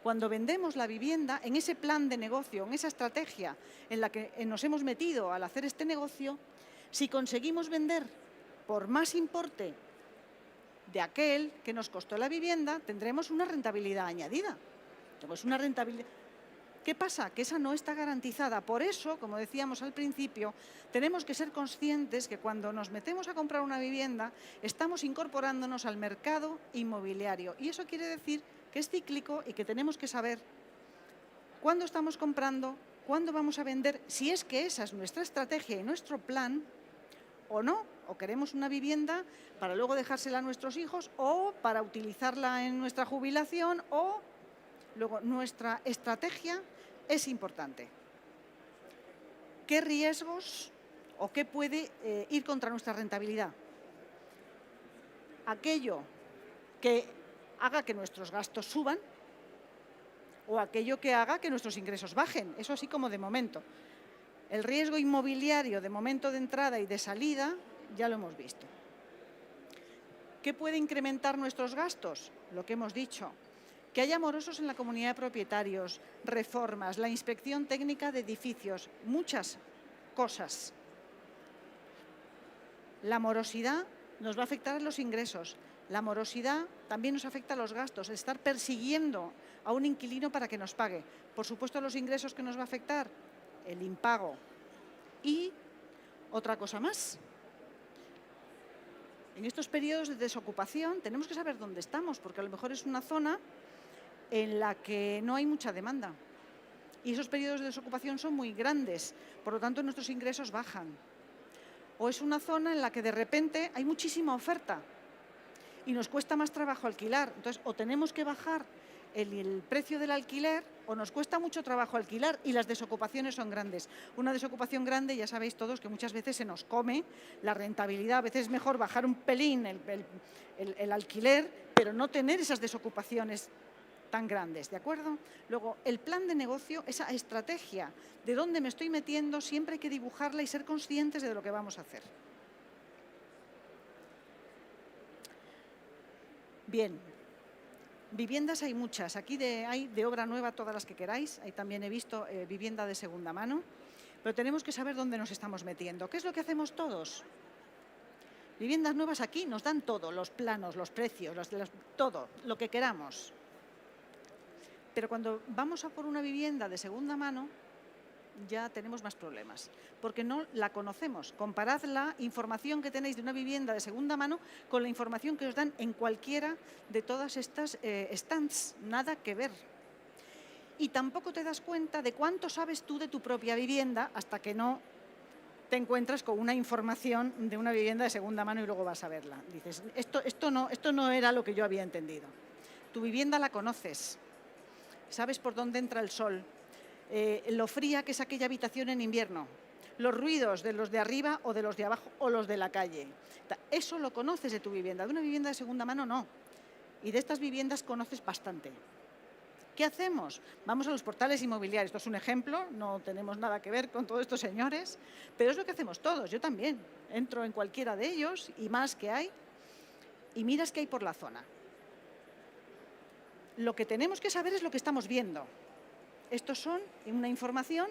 Cuando vendemos la vivienda, en ese plan de negocio, en esa estrategia en la que nos hemos metido al hacer este negocio, si conseguimos vender por más importe de aquel que nos costó la vivienda, tendremos una rentabilidad añadida. Pues una rentabilidad. ¿Qué pasa? Que esa no está garantizada. Por eso, como decíamos al principio, tenemos que ser conscientes que cuando nos metemos a comprar una vivienda, estamos incorporándonos al mercado inmobiliario. Y eso quiere decir que es cíclico y que tenemos que saber cuándo estamos comprando, cuándo vamos a vender, si es que esa es nuestra estrategia y nuestro plan o no, o queremos una vivienda para luego dejársela a nuestros hijos o para utilizarla en nuestra jubilación o... Luego, nuestra estrategia es importante. ¿Qué riesgos o qué puede ir contra nuestra rentabilidad? Aquello que haga que nuestros gastos suban o aquello que haga que nuestros ingresos bajen. Eso así como de momento. El riesgo inmobiliario de momento de entrada y de salida ya lo hemos visto. ¿Qué puede incrementar nuestros gastos? Lo que hemos dicho. Que haya morosos en la comunidad de propietarios, reformas, la inspección técnica de edificios, muchas cosas. La morosidad nos va a afectar a los ingresos. La morosidad también nos afecta a los gastos, estar persiguiendo a un inquilino para que nos pague. Por supuesto, a los ingresos que nos va a afectar, el impago. Y otra cosa más. En estos periodos de desocupación tenemos que saber dónde estamos, porque a lo mejor es una zona en la que no hay mucha demanda. Y esos periodos de desocupación son muy grandes, por lo tanto nuestros ingresos bajan. O es una zona en la que de repente hay muchísima oferta y nos cuesta más trabajo alquilar. Entonces, o tenemos que bajar el precio del alquiler o nos cuesta mucho trabajo alquilar y las desocupaciones son grandes. Una desocupación grande, ya sabéis todos que muchas veces se nos come la rentabilidad. A veces es mejor bajar un pelín el alquiler, pero no tener esas desocupaciones tan grandes, ¿de acuerdo? Luego, el plan de negocio, esa estrategia de dónde me estoy metiendo, siempre hay que dibujarla y ser conscientes de lo que vamos a hacer. Bien, viviendas hay muchas. Aquí hay de obra nueva todas las que queráis. Ahí también he visto vivienda de segunda mano. Pero tenemos que saber dónde nos estamos metiendo. ¿Qué es lo que hacemos todos? Viviendas nuevas aquí nos dan todo, los planos, los precios, todo, lo que queramos. Pero cuando vamos a por una vivienda de segunda mano, ya tenemos más problemas, porque no la conocemos. Comparad la información que tenéis de una vivienda de segunda mano con la información que os dan en cualquiera de todas estas stands. Nada que ver. Y tampoco te das cuenta de cuánto sabes tú de tu propia vivienda hasta que no te encuentras con una información de una vivienda de segunda mano y luego vas a verla. Dices, esto no era lo que yo había entendido. Tu vivienda la conoces. Sabes por dónde entra el sol, lo fría que es aquella habitación en invierno, los ruidos de los de arriba o de los de abajo o los de la calle. Eso lo conoces de tu vivienda, de una vivienda de segunda mano no. Y de estas viviendas conoces bastante. ¿Qué hacemos? Vamos a los portales inmobiliarios. Esto es un ejemplo, no tenemos nada que ver con todos estos señores, pero es lo que hacemos todos. Yo también entro en cualquiera de ellos y más que hay y miras qué hay por la zona. Lo que tenemos que saber es lo que estamos viendo. Estos son una información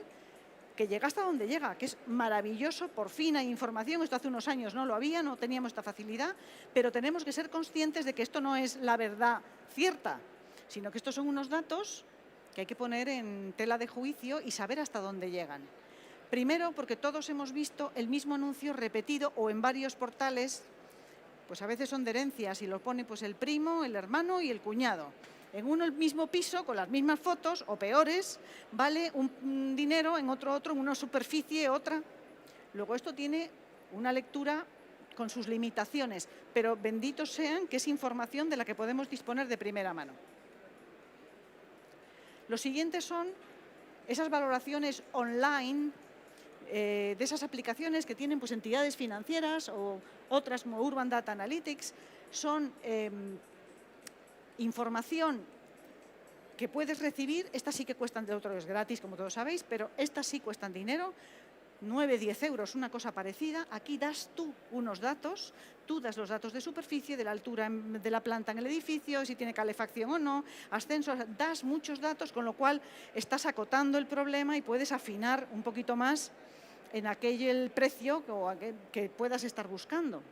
que llega hasta donde llega, que es maravilloso, por fin hay información. Esto hace unos años no lo había, no teníamos esta facilidad, pero tenemos que ser conscientes de que esto no es la verdad cierta, sino que estos son unos datos que hay que poner en tela de juicio y saber hasta dónde llegan. Primero, porque todos hemos visto el mismo anuncio repetido o en varios portales, pues a veces son de herencias y lo pone pues el primo, el hermano y el cuñado. En uno el mismo piso, con las mismas fotos o peores, vale un dinero, en otro, en una superficie, otra. Luego esto tiene una lectura con sus limitaciones, pero benditos sean que es información de la que podemos disponer de primera mano. Los siguientes son esas valoraciones online de esas aplicaciones que tienen pues, entidades financieras o otras como Urban Data Analytics. Son información que puedes recibir, estas sí que cuestan, de otro es gratis, como todos sabéis, pero estas sí cuestan dinero, 9, 10 euros, una cosa parecida. Aquí das tú unos datos, tú das los datos de superficie, de la altura de la planta en el edificio, si tiene calefacción o no, ascensos, das muchos datos, con lo cual estás acotando el problema y puedes afinar un poquito más en aquel precio que puedas estar buscando.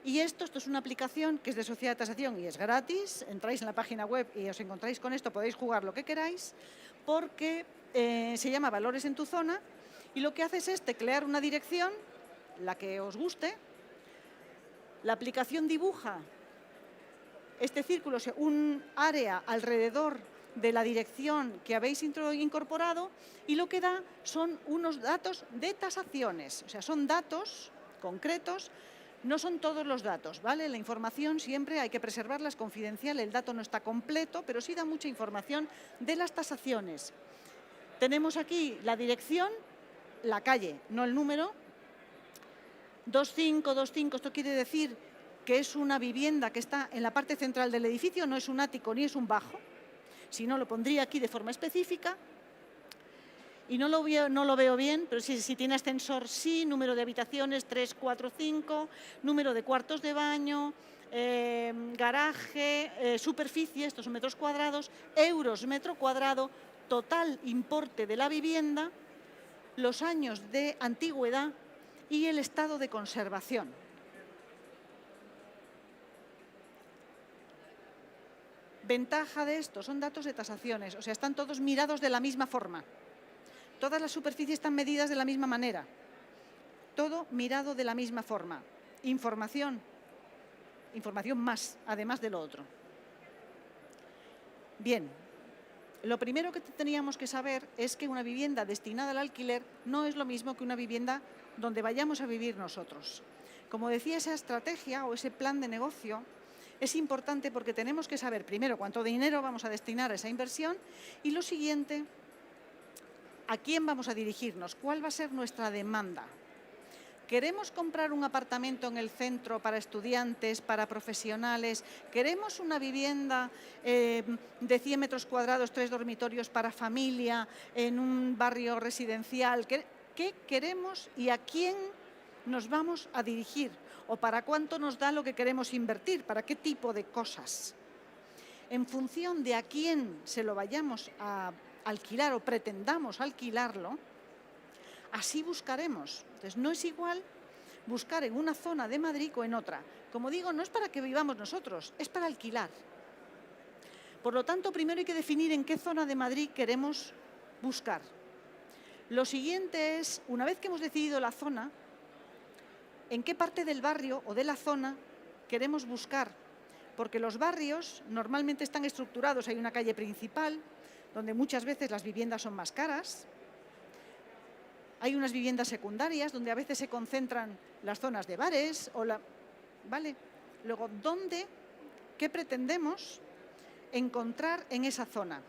Y esto es una aplicación que es de sociedad de tasación y es gratis. Entráis en la página web y os encontráis con esto, podéis jugar lo que queráis, porque se llama Valores en tu zona, y lo que hace es teclear una dirección, la que os guste. La aplicación dibuja este círculo, o sea, un área alrededor de la dirección que habéis incorporado, y lo que da son unos datos de tasaciones, o sea, son datos concretos. No son todos los datos, ¿vale? La información siempre hay que preservarla, es confidencial, el dato no está completo, pero sí da mucha información de las tasaciones. Tenemos aquí la dirección, la calle, no el número. 2525, esto quiere decir que es una vivienda que está en la parte central del edificio, no es un ático ni es un bajo. Si no, lo pondría aquí de forma específica. Y no lo veo bien, pero si tiene ascensor, sí, número de habitaciones 3, 4, 5, número de cuartos de baño, garaje, superficie, estos son metros cuadrados, euros metro cuadrado, total importe de la vivienda, los años de antigüedad y el estado de conservación. Ventaja de esto, son datos de tasaciones, o sea, están todos mirados de la misma forma. Todas las superficies están medidas de la misma manera. Todo mirado de la misma forma. Información más, además de lo otro. Bien, lo primero que teníamos que saber es que una vivienda destinada al alquiler no es lo mismo que una vivienda donde vayamos a vivir nosotros. Como decía, esa estrategia o ese plan de negocio es importante porque tenemos que saber primero cuánto dinero vamos a destinar a esa inversión y lo siguiente, ¿a quién vamos a dirigirnos? ¿Cuál va a ser nuestra demanda? ¿Queremos comprar un apartamento en el centro para estudiantes, para profesionales? ¿Queremos una vivienda de 100 metros cuadrados, 3 dormitorios para familia, en un barrio residencial? ¿Qué queremos y a quién nos vamos a dirigir? ¿O para cuánto nos da lo que queremos invertir? ¿Para qué tipo de cosas? En función de a quién se lo vayamos a alquilar o pretendamos alquilarlo, así buscaremos. Entonces, no es igual buscar en una zona de Madrid o en otra. Como digo, no es para que vivamos nosotros, es para alquilar. Por lo tanto, primero hay que definir en qué zona de Madrid queremos buscar. Lo siguiente es, una vez que hemos decidido la zona, en qué parte del barrio o de la zona queremos buscar. Porque los barrios normalmente están estructurados, hay una calle principal, donde muchas veces las viviendas son más caras. Hay unas viviendas secundarias donde a veces se concentran las zonas de bares ¿vale? Luego, ¿qué pretendemos encontrar en esa zona?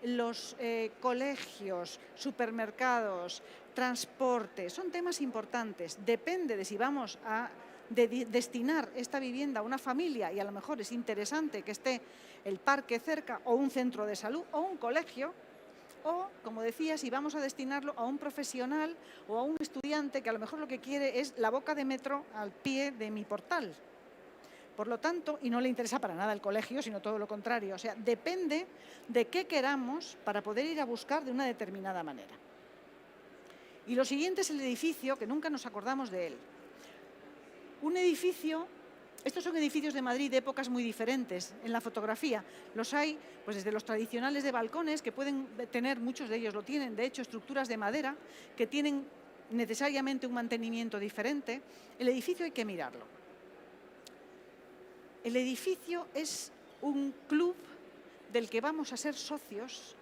Los colegios, supermercados, transporte, son temas importantes. Depende de si vamos a destinar esta vivienda a una familia y a lo mejor es interesante que esté el parque cerca o un centro de salud o un colegio, o, como decía, si vamos a destinarlo a un profesional o a un estudiante que a lo mejor lo que quiere es la boca de metro al pie de mi portal. Por lo tanto, y no le interesa para nada el colegio, sino todo lo contrario. O sea, depende de qué queramos para poder ir a buscar de una determinada manera. Y lo siguiente es el edificio, que nunca nos acordamos de él. Un edificio, estos son edificios de Madrid de épocas muy diferentes en la fotografía. Los hay pues desde los tradicionales de balcones, que pueden tener, muchos de ellos lo tienen, de hecho, estructuras de madera, que tienen necesariamente un mantenimiento diferente. El edificio hay que mirarlo. El edificio es un club del que vamos a ser socios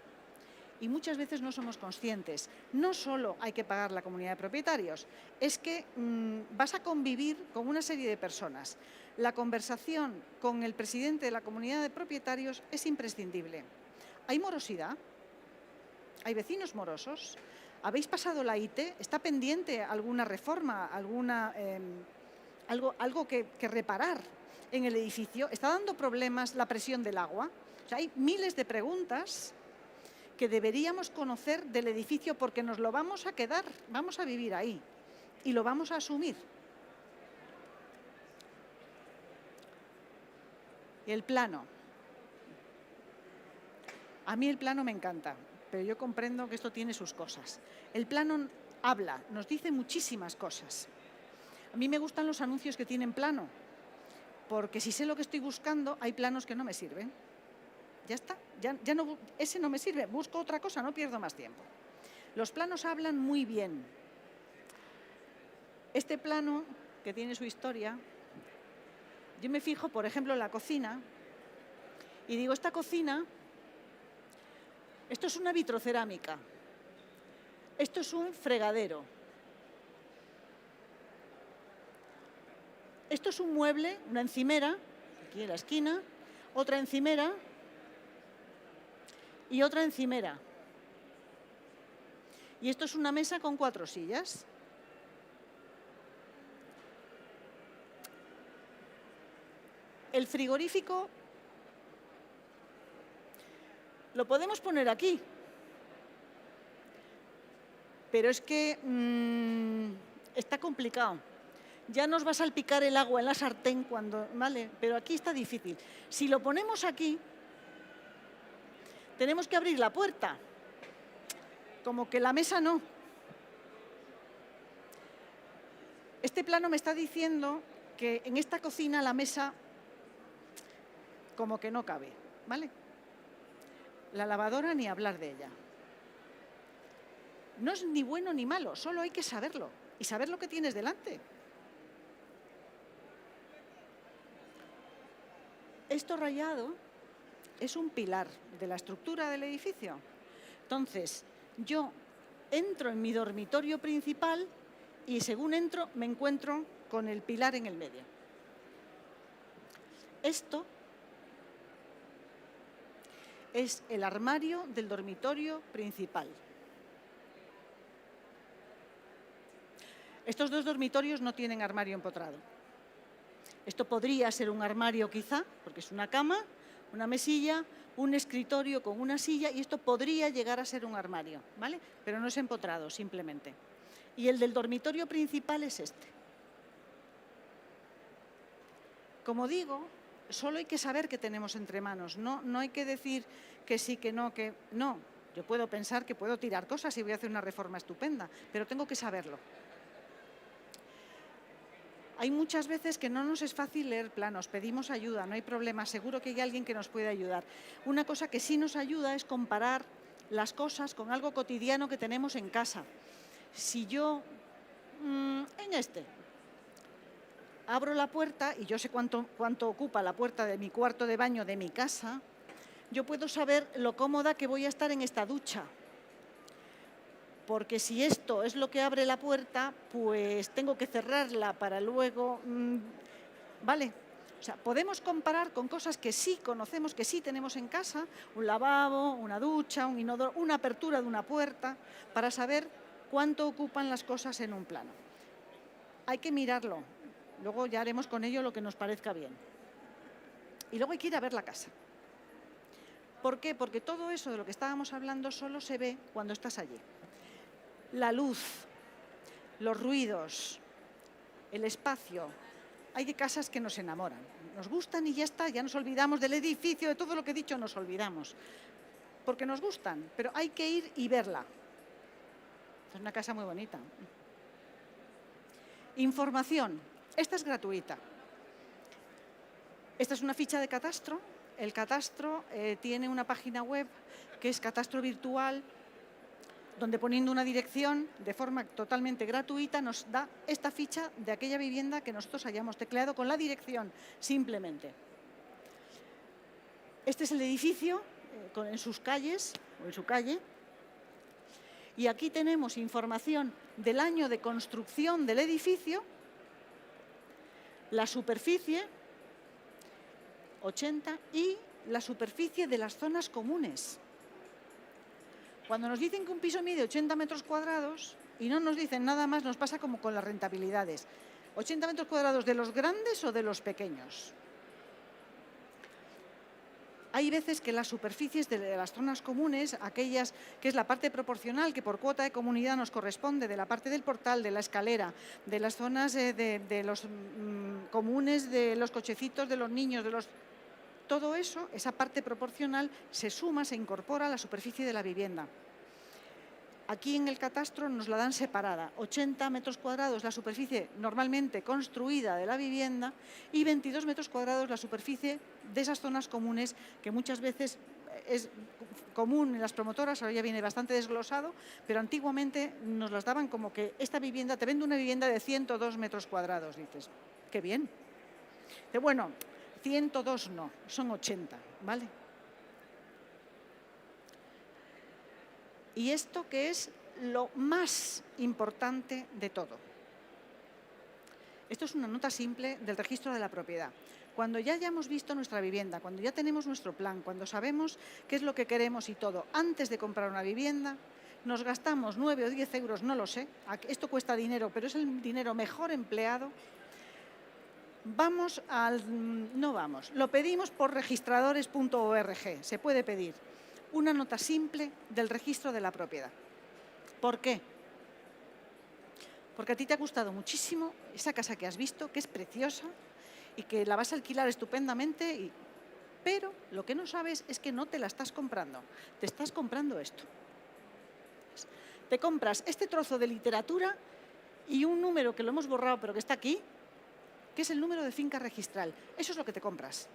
y muchas veces no somos conscientes. No solo hay que pagar la comunidad de propietarios, es que vas a convivir con una serie de personas. La conversación con el presidente de la comunidad de propietarios es imprescindible. ¿Hay morosidad? ¿Hay vecinos morosos? ¿Habéis pasado la IT? ¿Está pendiente alguna reforma, algo que reparar en el edificio? ¿Está dando problemas la presión del agua? O sea, hay miles de preguntas que deberíamos conocer del edificio porque nos lo vamos a quedar, vamos a vivir ahí y lo vamos a asumir. Y el plano. A mí el plano me encanta, pero yo comprendo que esto tiene sus cosas. El plano habla, nos dice muchísimas cosas. A mí me gustan los anuncios que tienen plano, porque si sé lo que estoy buscando, hay planos que no me sirven. Ya está, ya no, ese no me sirve, busco otra cosa, no pierdo más tiempo. Los planos hablan muy bien. Este plano, que tiene su historia, yo me fijo, por ejemplo, en la cocina y digo, esta cocina, esto es una vitrocerámica, esto es un fregadero, esto es un mueble, una encimera, aquí en la esquina, otra encimera, y otra encimera. Y esto es una mesa con 4 sillas. El frigorífico lo podemos poner aquí, pero es que está complicado. Ya nos va a salpicar el agua en la sartén cuando, ¿vale? Pero aquí está difícil. Si lo ponemos aquí, tenemos que abrir la puerta, como que la mesa no. Este plano me está diciendo que en esta cocina la mesa como que no cabe, ¿vale? La lavadora ni hablar de ella. No es ni bueno ni malo, solo hay que saberlo y saber lo que tienes delante. Esto rayado es un pilar de la estructura del edificio. Entonces, yo entro en mi dormitorio principal y según entro me encuentro con el pilar en el medio. Esto es el armario del dormitorio principal. Estos 2 dormitorios no tienen armario empotrado. Esto podría ser un armario quizá, porque es una cama, una mesilla, un escritorio con una silla y esto podría llegar a ser un armario, ¿vale? Pero no es empotrado, simplemente. Y el del dormitorio principal es este. Como digo, solo hay que saber qué tenemos entre manos, no hay que decir que sí, que no, que no. Yo puedo pensar que puedo tirar cosas y voy a hacer una reforma estupenda, pero tengo que saberlo. Hay muchas veces que no nos es fácil leer planos, pedimos ayuda, no hay problema, seguro que hay alguien que nos puede ayudar. Una cosa que sí nos ayuda es comparar las cosas con algo cotidiano que tenemos en casa. Si yo, en este, abro la puerta y yo sé cuánto ocupa la puerta de mi cuarto de baño de mi casa, yo puedo saber lo cómoda que voy a estar en esta ducha. Porque si esto es lo que abre la puerta, pues tengo que cerrarla para luego, ¿vale? O sea, podemos comparar con cosas que sí conocemos, que sí tenemos en casa, un lavabo, una ducha, un inodoro, una apertura de una puerta, para saber cuánto ocupan las cosas en un plano. Hay que mirarlo, luego ya haremos con ello lo que nos parezca bien. Y luego hay que ir a ver la casa. ¿Por qué? Porque todo eso de lo que estábamos hablando solo se ve cuando estás allí. La luz, los ruidos, el espacio. Hay casas que nos enamoran, nos gustan y ya está, ya nos olvidamos del edificio, de todo lo que he dicho nos olvidamos, porque nos gustan, pero hay que ir y verla. Es una casa muy bonita. Información, esta es gratuita. Esta es una ficha de catastro. El catastro tiene una página web que es Catastro Virtual, donde poniendo una dirección de forma totalmente gratuita nos da esta ficha de aquella vivienda que nosotros hayamos tecleado con la dirección, simplemente. Este es el edificio en sus calles o en su calle. Y aquí tenemos información del año de construcción del edificio, la superficie, 80, y la superficie de las zonas comunes. Cuando nos dicen que un piso mide 80 metros cuadrados y no nos dicen nada más, nos pasa como con las rentabilidades. 80 metros cuadrados de los grandes o de los pequeños. Hay veces que las superficies de las zonas comunes, aquellas que es la parte proporcional que por cuota de comunidad nos corresponde, de la parte del portal, de la escalera, de las zonas de los comunes, de los cochecitos, de los niños, todo eso, esa parte proporcional, se suma, se incorpora a la superficie de la vivienda. Aquí en el catastro nos la dan separada, 80 metros cuadrados la superficie normalmente construida de la vivienda y 22 metros cuadrados la superficie de esas zonas comunes, que muchas veces es común en las promotoras, ahora ya viene bastante desglosado, pero antiguamente nos las daban como que esta vivienda, te vende una vivienda de 102 metros cuadrados, dices, qué bien. Pero bueno, 102 no, son 80, ¿vale? Y esto que es lo más importante de todo. Esto es una nota simple del registro de la propiedad. Cuando ya hayamos visto nuestra vivienda, cuando ya tenemos nuestro plan, cuando sabemos qué es lo que queremos y todo, antes de comprar una vivienda, nos gastamos 9 o 10 euros, no lo sé, esto cuesta dinero, pero es el dinero mejor empleado. Lo pedimos por registradores.org, se puede pedir una nota simple del registro de la propiedad. ¿Por qué? Porque a ti te ha gustado muchísimo esa casa que has visto, que es preciosa y que la vas a alquilar estupendamente, pero lo que no sabes es que no te la estás comprando, te estás comprando esto. Te compras este trozo de literatura y un número que lo hemos borrado pero que está aquí, que es el número de finca registral. Eso es lo que te compras.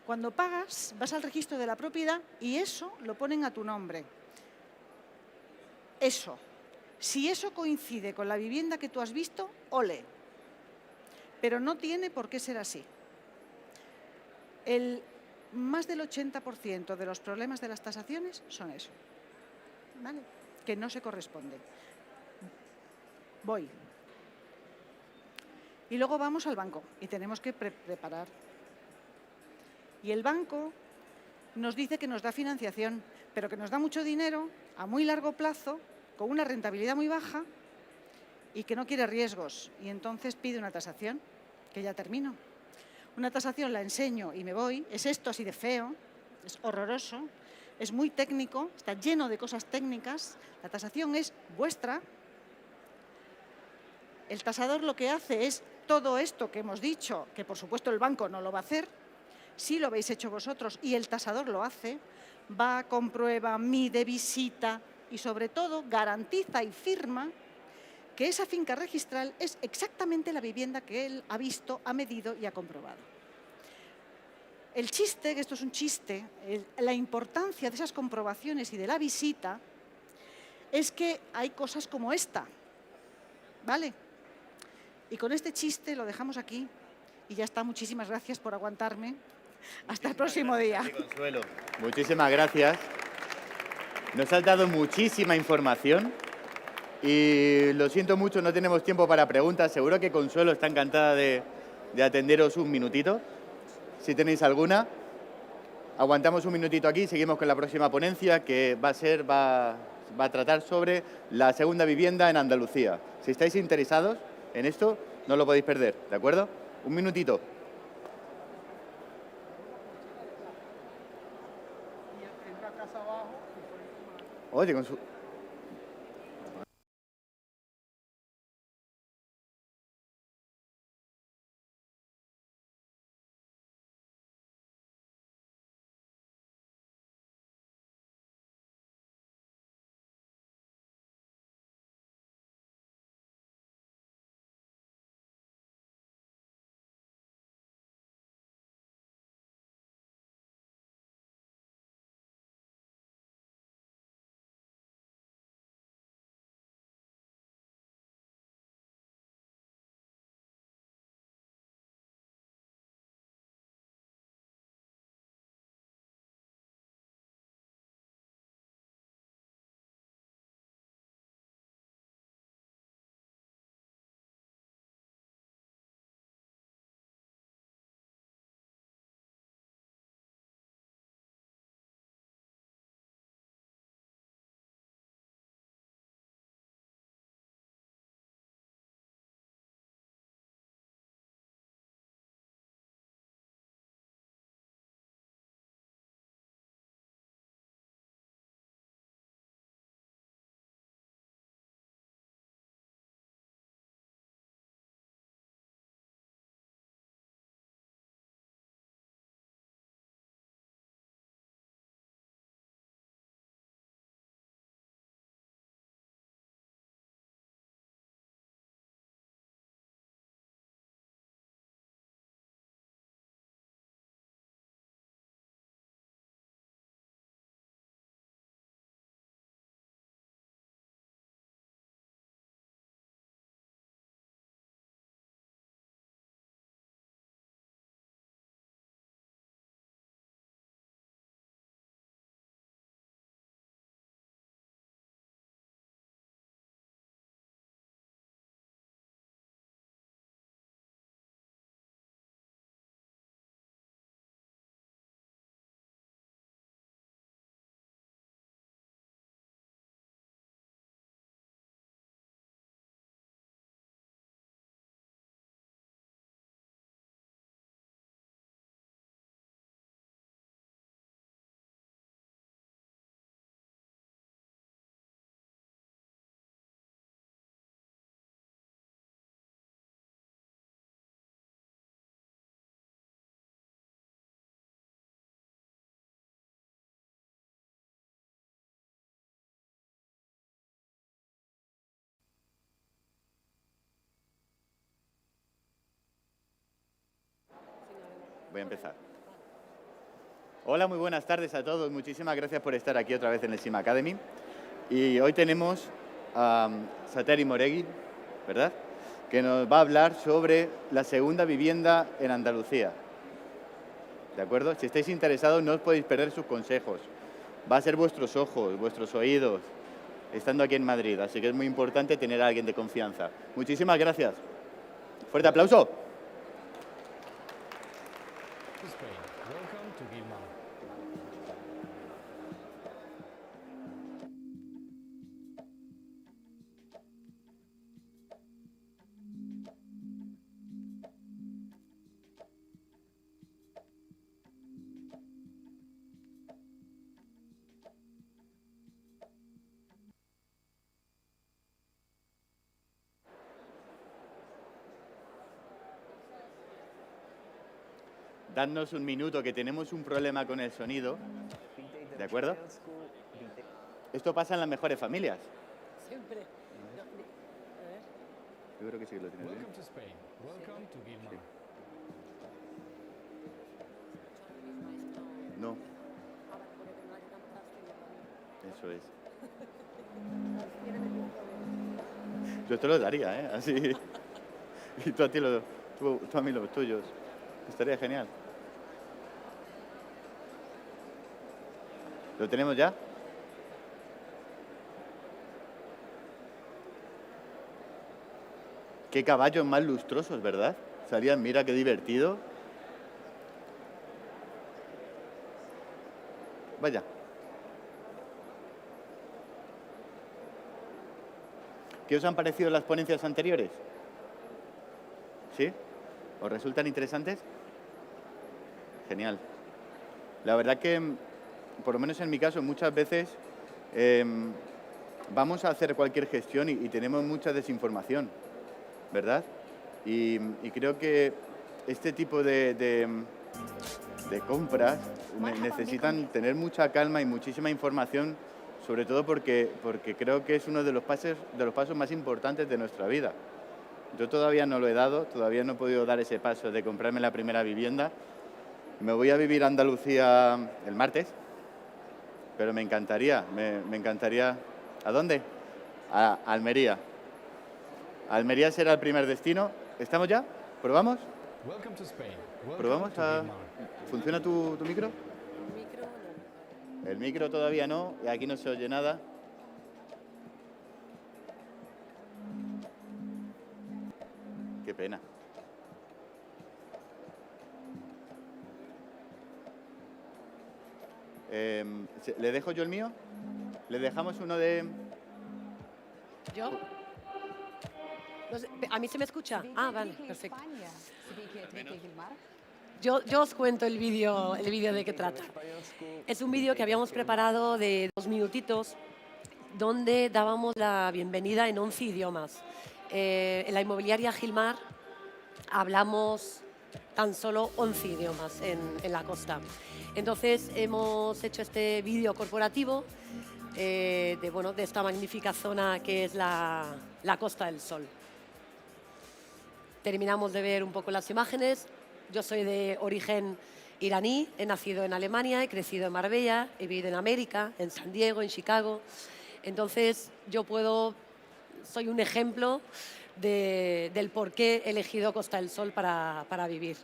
Cuando pagas, vas al registro de la propiedad y eso lo ponen a tu nombre. Eso. Si eso coincide con la vivienda que tú has visto, ole. Pero no tiene por qué ser así. Más del 80% de los problemas de las tasaciones son eso, ¿vale? Que no se corresponden. Voy. Y luego vamos al banco y tenemos que preparar. Y el banco nos dice que nos da financiación, pero que nos da mucho dinero a muy largo plazo, con una rentabilidad muy baja y que no quiere riesgos. Y entonces pide una tasación, que ya termino. Una tasación la enseño y me voy. Es esto así de feo, es horroroso, es muy técnico, está lleno de cosas técnicas. La tasación es vuestra. El tasador lo que hace es todo esto que hemos dicho, que por supuesto el banco no lo va a hacer. Si lo habéis hecho vosotros y el tasador lo hace, va, comprueba, mide, visita y sobre todo garantiza y firma que esa finca registral es exactamente la vivienda que él ha visto, ha medido y ha comprobado. El chiste, que esto es un chiste, la importancia de esas comprobaciones y de la visita es que hay cosas como esta, ¿vale? Y con este chiste lo dejamos aquí y ya está. Muchísimas gracias por aguantarme. Hasta el próximo día. Consuelo, muchísimas gracias. Nos has dado muchísima información y lo siento mucho, no tenemos tiempo para preguntas. Seguro que Consuelo está encantada de atenderos un minutito. Si tenéis alguna, aguantamos un minutito aquí y seguimos con la próxima ponencia, que va a tratar sobre la segunda vivienda en Andalucía. Si estáis interesados en esto, no lo podéis perder, ¿de acuerdo? Un minutito. Oye, Voy a empezar. Hola, muy buenas tardes a todos. Muchísimas gracias por estar aquí otra vez en el SIM Academy. Y hoy tenemos a Sateri Moregui, ¿verdad?, que nos va a hablar sobre la segunda vivienda en Andalucía. ¿De acuerdo? Si estáis interesados, no os podéis perder sus consejos. Va a ser vuestros ojos, vuestros oídos, estando aquí en Madrid. Así que es muy importante tener a alguien de confianza. Muchísimas gracias. Fuerte aplauso. Dadnos un minuto, que tenemos un problema con el sonido. ¿De acuerdo? Esto pasa en las mejores familias. Siempre. Yo creo que sí que lo tienes bien. Sí. No. Eso es. Yo te lo daría, ¿eh? Así. Y tú a mí los tuyos. Estaría genial. ¿Lo tenemos ya? Qué caballos más lustrosos, ¿verdad? Salían, mira qué divertido. Vaya. ¿Qué os han parecido las ponencias anteriores? ¿Sí? ¿Os resultan interesantes? Genial. La verdad que, por lo menos en mi caso, muchas veces vamos a hacer cualquier gestión y tenemos mucha desinformación, ¿verdad? Y creo que este tipo de compras necesitan tener mucha calma y muchísima información, sobre todo porque creo que es uno de los pasos más importantes de nuestra vida. Yo todavía no lo he dado, todavía no he podido dar ese paso de comprarme la primera vivienda. Me voy a vivir a Andalucía el martes, pero me encantaría. ¿A dónde? A Almería. Almería será el primer destino. ¿Estamos ya? ¿Probamos? ¿Probamos? ¿Funciona tu micro? El micro todavía no, y aquí no se oye nada. Qué pena. ¿Le dejo yo el mío? ¿Le dejamos uno de...? ¿Yo? No sé, ¿a mí se me escucha? Ah, vale, perfecto. Yo os cuento el vídeo de qué trata. Es un vídeo que habíamos preparado de 2 minutitos donde dábamos la bienvenida en 11 idiomas. En la inmobiliaria Gilmar hablamos tan solo 11 idiomas en la costa. Entonces hemos hecho este vídeo corporativo de esta magnífica zona que es la Costa del Sol. Terminamos de ver un poco las imágenes. Yo soy de origen iraní, he nacido en Alemania, he crecido en Marbella, he vivido en América, en San Diego, en Chicago. Entonces soy un ejemplo del por qué he elegido Costa del Sol para vivir.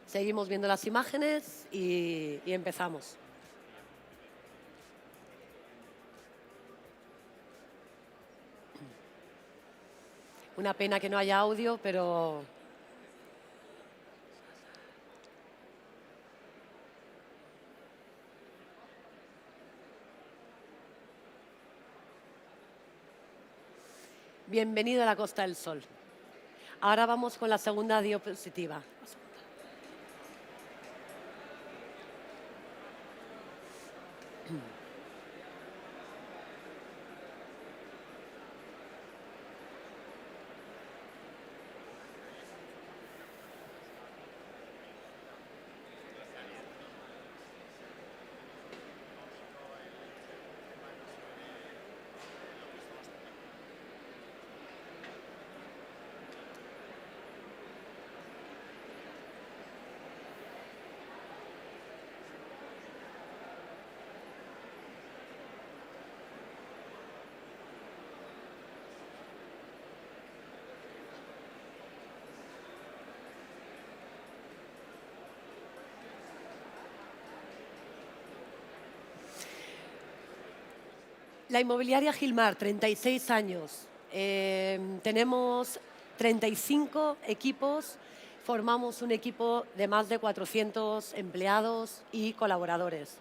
Seguimos viendo las imágenes y empezamos. Una pena que no haya audio, pero... Bienvenido a la Costa del Sol. Ahora vamos con la segunda diapositiva. La inmobiliaria Gilmar, 36 años. Tenemos 35 equipos, formamos un equipo de más de 400 empleados y colaboradores.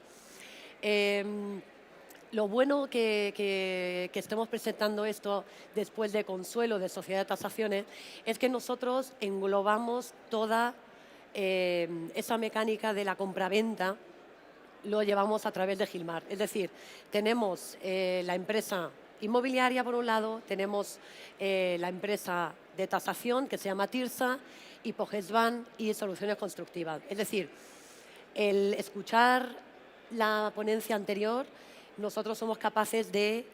Lo bueno que estemos presentando esto después de Consuelo, de Sociedad de Tasaciones, es que nosotros englobamos toda esa mecánica de la compraventa, lo llevamos a través de Gilmar. Es decir, tenemos la empresa inmobiliaria por un lado, tenemos la empresa de tasación que se llama TIRSA, Hipogesban y Soluciones Constructivas. Es decir, el escuchar la ponencia anterior, nosotros somos capaces de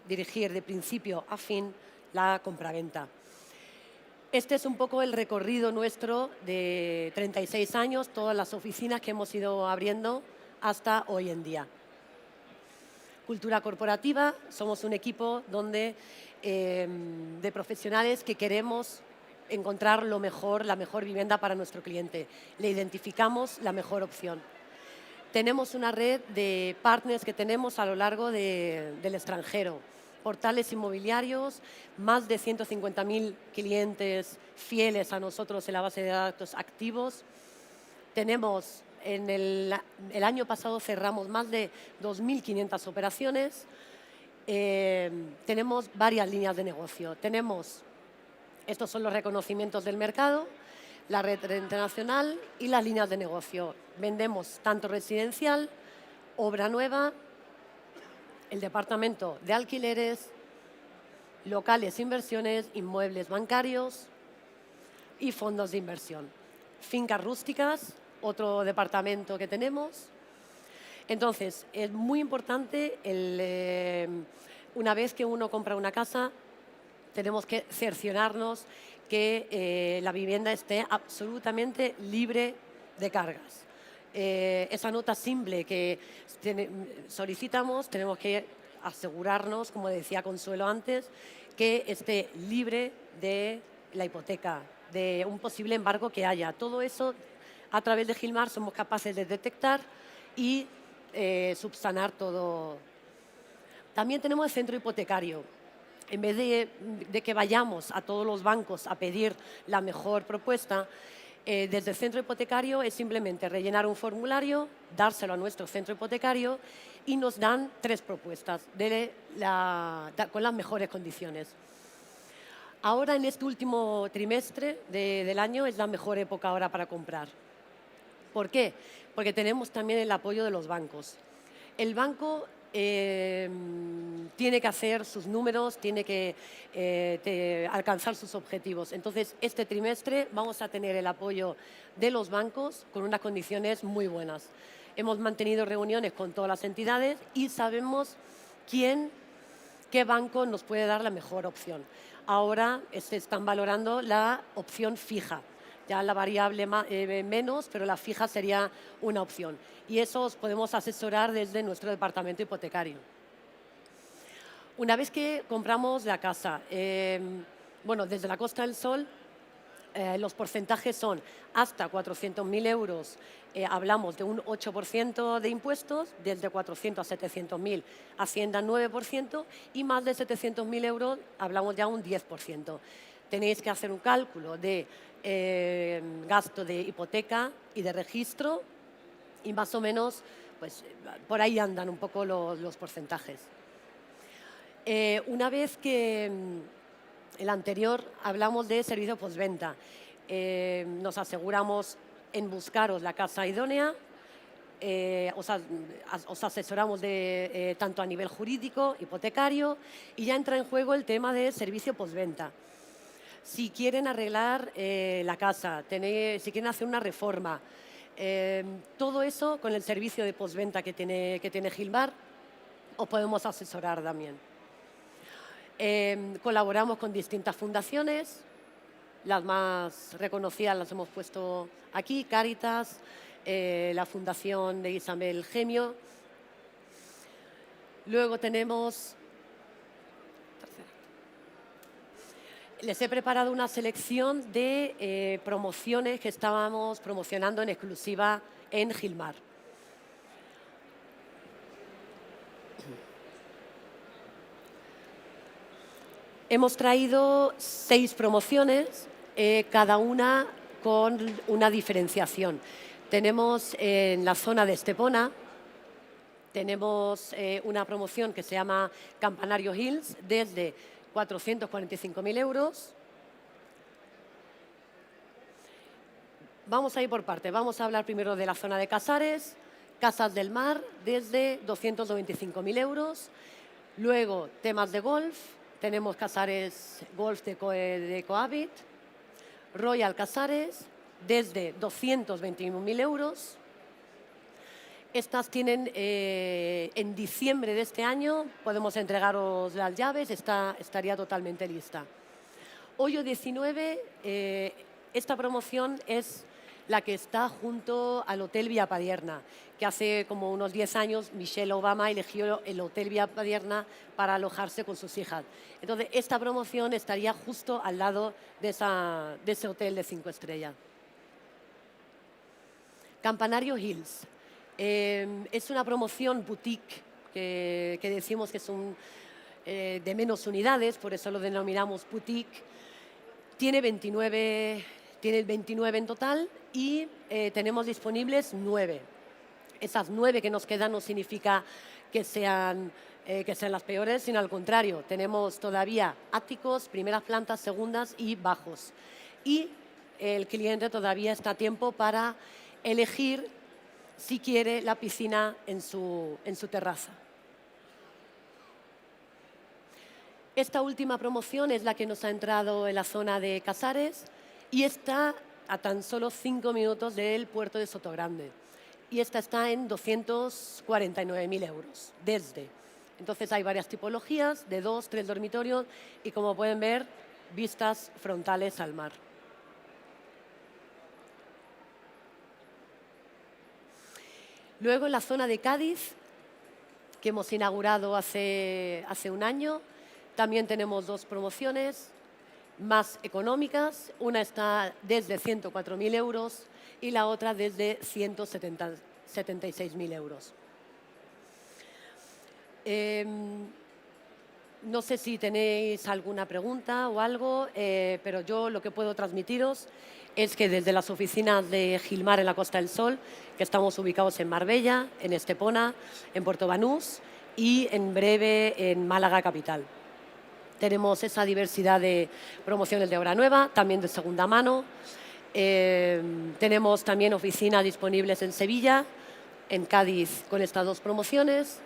dirigir de principio a fin la compraventa. Este es un poco el recorrido nuestro de 36 años, todas las oficinas que hemos ido abriendo hasta hoy en día. Cultura corporativa, somos un equipo donde, de profesionales que queremos encontrar lo mejor, la mejor vivienda para nuestro cliente. Le identificamos la mejor opción. Tenemos una red de partners que tenemos a lo largo del extranjero. Portales inmobiliarios, más de 150.000 clientes fieles a nosotros en la base de datos activos. Tenemos, el año pasado cerramos más de 2.500 operaciones. Tenemos varias líneas de negocio. Estos son los reconocimientos del mercado, la red internacional y las líneas de negocio. Vendemos tanto residencial, obra nueva, el departamento de alquileres, locales, inversiones, inmuebles bancarios y fondos de inversión. Fincas rústicas, otro departamento que tenemos. Entonces, es muy importante, una vez que uno compra una casa, tenemos que cerciorarnos que la vivienda esté absolutamente libre de cargas. Esa nota simple que solicitamos, tenemos que asegurarnos, como decía Consuelo antes, que esté libre de la hipoteca, de un posible embargo que haya. Todo eso, a través de Gilmar, somos capaces de detectar y subsanar todo. También tenemos el centro hipotecario. En vez de que vayamos a todos los bancos a pedir la mejor propuesta, desde el centro hipotecario es simplemente rellenar un formulario, dárselo a nuestro centro hipotecario y nos dan 3 propuestas con las mejores condiciones. Ahora, en este último trimestre del año, es la mejor época ahora para comprar. ¿Por qué? Porque tenemos también el apoyo de los bancos. El banco tiene que hacer sus números, tiene que alcanzar sus objetivos. Entonces, este trimestre vamos a tener el apoyo de los bancos con unas condiciones muy buenas. Hemos mantenido reuniones con todas las entidades y sabemos qué banco nos puede dar la mejor opción. Ahora se están valorando la opción fija. Ya la variable menos, pero la fija sería una opción. Y eso os podemos asesorar desde nuestro departamento hipotecario. Una vez que compramos la casa, desde la Costa del Sol, los porcentajes son hasta 400.000 euros, hablamos de un 8% de impuestos, desde 400 a 700.000, Hacienda 9%, y más de 700.000 euros, hablamos ya un 10%. Tenéis que hacer un cálculo de gasto de hipoteca y de registro y más o menos pues, por ahí andan un poco los porcentajes. Una vez que el anterior hablamos de servicio postventa, nos aseguramos en buscaros la casa idónea, os asesoramos tanto a nivel jurídico, hipotecario, y ya entra en juego el tema de servicio postventa. Si quieren arreglar la casa, si quieren hacer una reforma, todo eso con el servicio de postventa que tiene Gilmar, os podemos asesorar también. Colaboramos con distintas fundaciones, las más reconocidas las hemos puesto aquí, Cáritas, la Fundación de Isabel Gemio. Luego tenemos... Les he preparado una selección de promociones que estábamos promocionando en exclusiva en Gilmar. Hemos traído 6 promociones, cada una con una diferenciación. Tenemos en la zona de Estepona, tenemos una promoción que se llama Campanario Hills desde 445.000 euros. Vamos a ir por parte. Vamos a hablar primero de la zona de Casares, Casas del Mar desde 295.000 euros. Luego, temas de golf. Tenemos Casares Golf de Cohabit, Royal Casares desde 221.000 euros. Estas tienen en diciembre de este año, podemos entregaros las llaves, estaría totalmente lista. Hoyo 19, esta promoción es la que está junto al Hotel Villa Padierna, que hace como unos 10 años Michelle Obama eligió el Hotel Villa Padierna para alojarse con sus hijas. Entonces, esta promoción estaría justo al lado de ese hotel de 5 estrellas. Campanario Hills. Es una promoción boutique que decimos que es de menos unidades, por eso lo denominamos boutique. Tiene 29 en total y tenemos disponibles 9. Esas 9 que nos quedan no significa que sean las peores, sino al contrario. Tenemos todavía áticos, primeras plantas, segundas y bajos. Y el cliente todavía está a tiempo para elegir si quiere la piscina en su terraza. Esta última promoción es la que nos ha entrado en la zona de Casares y está a tan solo 5 minutos del puerto de Sotogrande. Y esta está en 249.000 euros desde. Entonces hay varias tipologías de 2, 3 dormitorios y, como pueden ver, vistas frontales al mar. Luego en la zona de Cádiz, que hemos inaugurado hace un año, también tenemos 2 promociones más económicas. Una está desde 104.000 euros y la otra desde 176.000 euros. No sé si tenéis alguna pregunta o algo, pero yo lo que puedo transmitiros es que desde las oficinas de Gilmar en la Costa del Sol, que estamos ubicados en Marbella, en Estepona, en Puerto Banús y en breve en Málaga capital. Tenemos esa diversidad de promociones de obra nueva, también de segunda mano. Tenemos también oficinas disponibles en Sevilla, en Cádiz con estas 2 promociones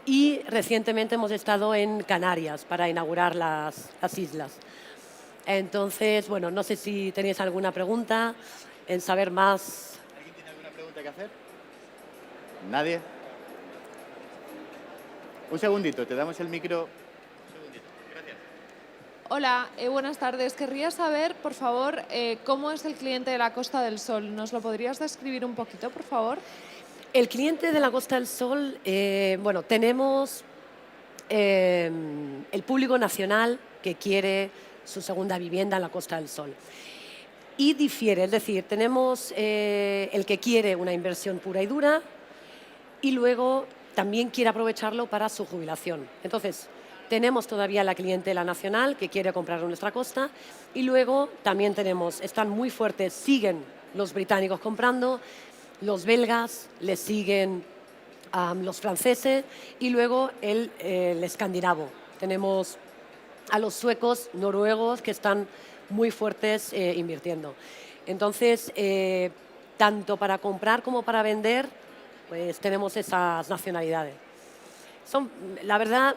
y recientemente hemos estado en Canarias para inaugurar las islas. Entonces, bueno, no sé si tenéis alguna pregunta en saber más. ¿Alguien tiene alguna pregunta que hacer? ¿Nadie? Un segundito, te damos el micro. Hola, buenas tardes. Querría saber, por favor, cómo es el cliente de la Costa del Sol. ¿Nos lo podrías describir un poquito, por favor? El cliente de la Costa del Sol, bueno, tenemos el público nacional que quiere su segunda vivienda en la Costa del Sol. Y difiere, es decir, tenemos el que quiere una inversión pura y dura y luego también quiere aprovecharlo para su jubilación. Entonces, tenemos todavía la clientela nacional que quiere comprar en nuestra costa y luego también están muy fuertes, siguen los británicos comprando, los belgas, les siguen los franceses y luego el escandinavo. Tenemos a los suecos, noruegos, que están muy fuertes invirtiendo. Entonces, tanto para comprar como para vender, pues tenemos esas nacionalidades. La verdad,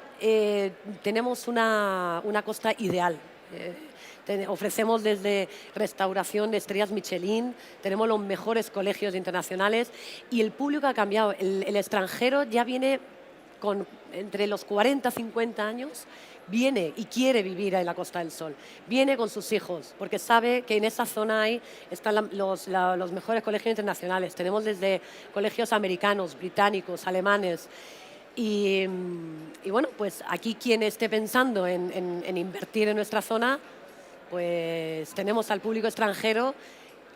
tenemos una costa ideal. Ofrecemos desde restauración de estrellas Michelin, tenemos los mejores colegios internacionales y el público ha cambiado. El extranjero ya viene entre los 40 y 50 años, viene y quiere vivir en la Costa del Sol. Viene con sus hijos porque sabe que en esa zona están los mejores colegios internacionales. Tenemos desde colegios americanos, británicos, alemanes. Y bueno, pues aquí quien esté pensando en invertir en nuestra zona, pues tenemos al público extranjero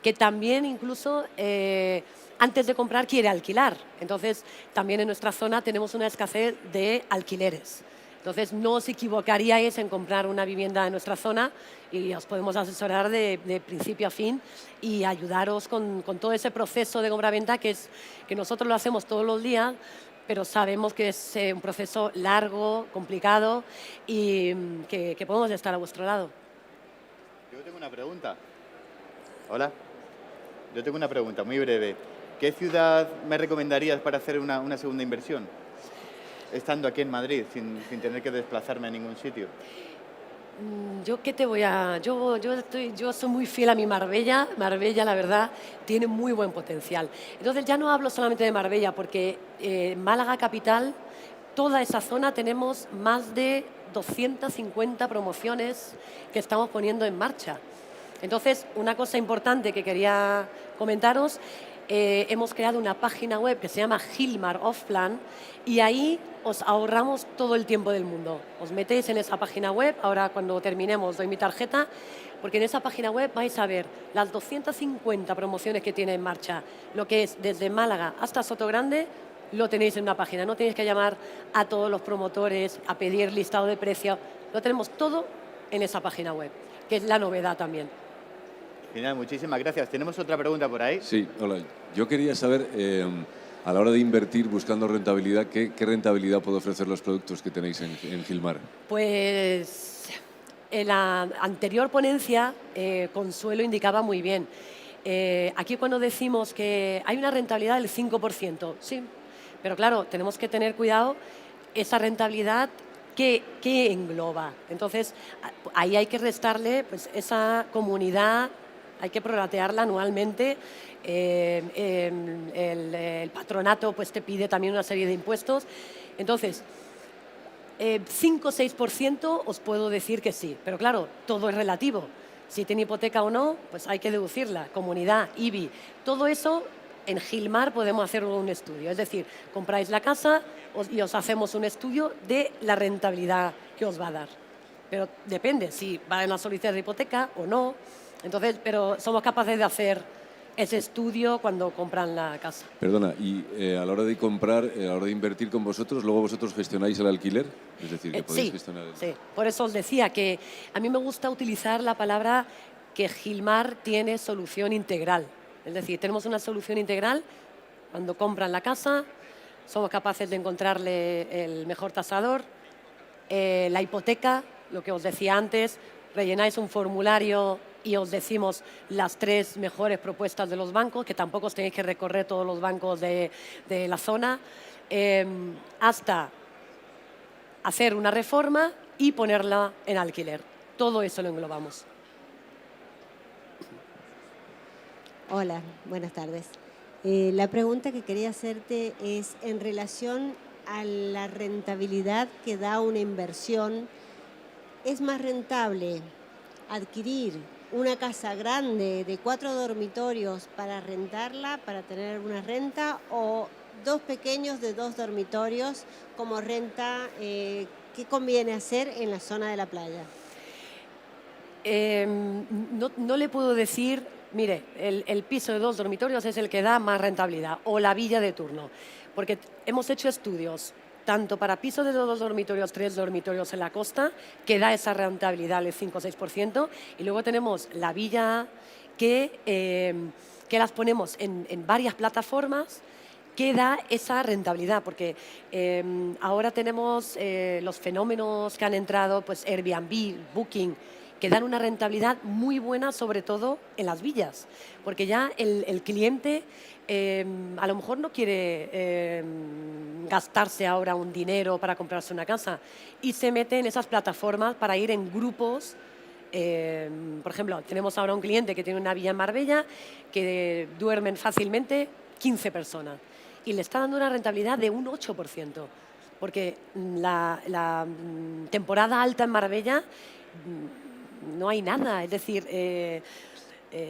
que también incluso antes de comprar quiere alquilar. Entonces también en nuestra zona tenemos una escasez de alquileres. Entonces, no os equivocaríais en comprar una vivienda en nuestra zona y os podemos asesorar de principio a fin y ayudaros con todo ese proceso de compra-venta que nosotros lo hacemos todos los días, pero sabemos que es un proceso largo, complicado y que podemos estar a vuestro lado. Yo tengo una pregunta. Hola. Yo tengo una pregunta muy breve. ¿Qué ciudad me recomendarías para hacer una segunda inversión? Estando aquí en Madrid, sin tener que desplazarme a ningún sitio. Yo qué te voy a... Yo soy muy fiel a mi Marbella. Marbella, la verdad, tiene muy buen potencial. Entonces ya no hablo solamente de Marbella, porque Málaga capital, toda esa zona tenemos más de 250 promociones que estamos poniendo en marcha. Entonces, una cosa importante que quería comentaros, hemos creado una página web que se llama Gilmar Offplan y ahí os ahorramos todo el tiempo del mundo. Os metéis en esa página web, ahora cuando terminemos doy mi tarjeta, porque en esa página web vais a ver las 250 promociones que tiene en marcha, lo que es desde Málaga hasta Sotogrande, lo tenéis en una página, no tenéis que llamar a todos los promotores a pedir listado de precios, lo tenemos todo en esa página web, que es la novedad también. Genial, muchísimas gracias. ¿Tenemos otra pregunta por ahí? Sí, hola. Yo quería saber, a la hora de invertir buscando rentabilidad, ¿qué rentabilidad puede ofrecer los productos que tenéis en Gilmar? Pues en la anterior ponencia Consuelo indicaba muy bien. Aquí cuando decimos que hay una rentabilidad del 5%, sí, pero claro, tenemos que tener cuidado esa rentabilidad que engloba. Entonces, ahí hay que restarle pues, esa comunidad, hay que prorratearla anualmente. El patronato pues, te pide también una serie de impuestos. Entonces, 5 o 6% os puedo decir que sí, pero claro, todo es relativo. Si tiene hipoteca o no, pues hay que deducirla. Comunidad, IBI, todo eso en Gilmar podemos hacer un estudio. Es decir, compráis la casa y os hacemos un estudio de la rentabilidad que os va a dar. Pero depende si van a solicitar de hipoteca o no. Entonces, pero somos capaces de hacer ese estudio cuando compran la casa. Perdona, y a la hora de comprar, a la hora de invertir con vosotros, ¿luego vosotros gestionáis el alquiler? Es decir, que podéis gestionar el... Sí, por eso os decía que a mí me gusta utilizar la palabra que Gilmar tiene solución integral. Es decir, tenemos una solución integral cuando compran la casa, somos capaces de encontrarle el mejor tasador, la hipoteca, lo que os decía antes, rellenáis un formulario y os decimos las 3 mejores propuestas de los bancos, que tampoco os tenéis que recorrer todos los bancos de la zona, hasta hacer una reforma y ponerla en alquiler. Todo eso lo englobamos. Hola, buenas tardes. La pregunta que quería hacerte es en relación a la rentabilidad que da una inversión. ¿Es más rentable adquirir una casa grande de 4 dormitorios para rentarla, para tener una renta, o 2 pequeños de 2 dormitorios como renta? ¿Qué conviene hacer en la zona de la playa? No le puedo decir, mire, el piso de 2 dormitorios es el que da más rentabilidad, o la villa de turno, porque hemos hecho estudios tanto para pisos de 2 dormitorios, 3 dormitorios en la costa, que da esa rentabilidad del 5 o 6%, y luego tenemos la villa que las ponemos en varias plataformas, que da esa rentabilidad, porque ahora tenemos los fenómenos que han entrado, pues Airbnb, Booking, que dan una rentabilidad muy buena, sobre todo en las villas, porque ya el cliente a lo mejor no quiere gastarse ahora un dinero para comprarse una casa y se mete en esas plataformas para ir en grupos. Por ejemplo, tenemos ahora un cliente que tiene una villa en Marbella que duermen fácilmente 15 personas y le está dando una rentabilidad de un 8%, porque la temporada alta en Marbella no hay nada, es decir,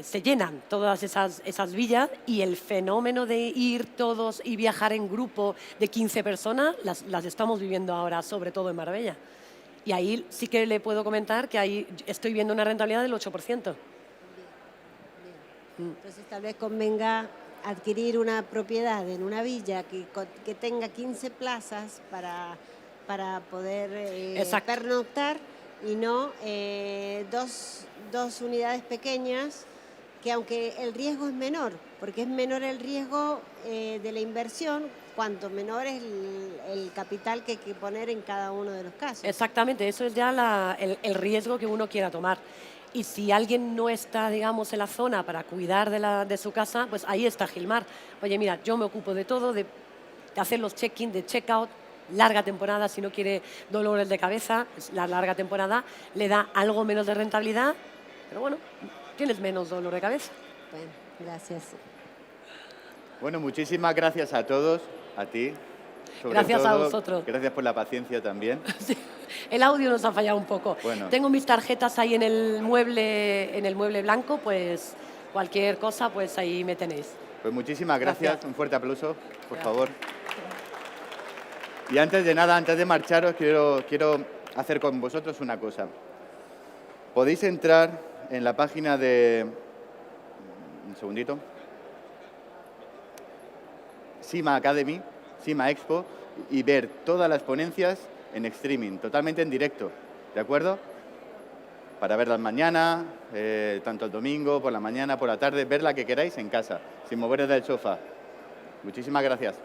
se llenan todas esas villas y el fenómeno de ir todos y viajar en grupo de 15 personas las estamos viviendo ahora, sobre todo en Marbella. Y ahí sí que le puedo comentar que ahí estoy viendo una rentabilidad del 8%. Bien. Entonces tal vez convenga adquirir una propiedad en una villa que tenga 15 plazas para para poder Exacto. pernoctar y no dos unidades pequeñas que aunque el riesgo es menor, porque es menor el riesgo de la inversión, cuanto menor es el capital que hay que poner en cada uno de los casos. Exactamente, eso es ya el riesgo que uno quiera tomar. Y si alguien no está, digamos, en la zona para cuidar de su casa, pues ahí está Gilmar. Oye, mira, yo me ocupo de todo, de hacer los check-in, de check-out, larga temporada, si no quiere dolores de cabeza, la larga temporada le da algo menos de rentabilidad, pero bueno, tienes menos dolor de cabeza. Bueno, gracias. Bueno, muchísimas gracias a todos, a ti. Sobre Gracias a todo, vosotros. Gracias por la paciencia también. Sí, el audio nos ha fallado un poco. Bueno. Tengo mis tarjetas ahí en el mueble blanco, pues cualquier cosa, pues ahí me tenéis. Pues muchísimas gracias. Gracias. Un fuerte aplauso, por Gracias. favor. Y antes de nada, antes de marcharos, quiero hacer con vosotros una cosa. Podéis entrar en la página de... Un segundito. Sima Academy, Sima Expo, y ver todas las ponencias en streaming, totalmente en directo, ¿de acuerdo? Para verlas mañana, tanto el domingo, por la mañana, por la tarde, ver la que queráis en casa, sin moveros del sofá. Muchísimas gracias.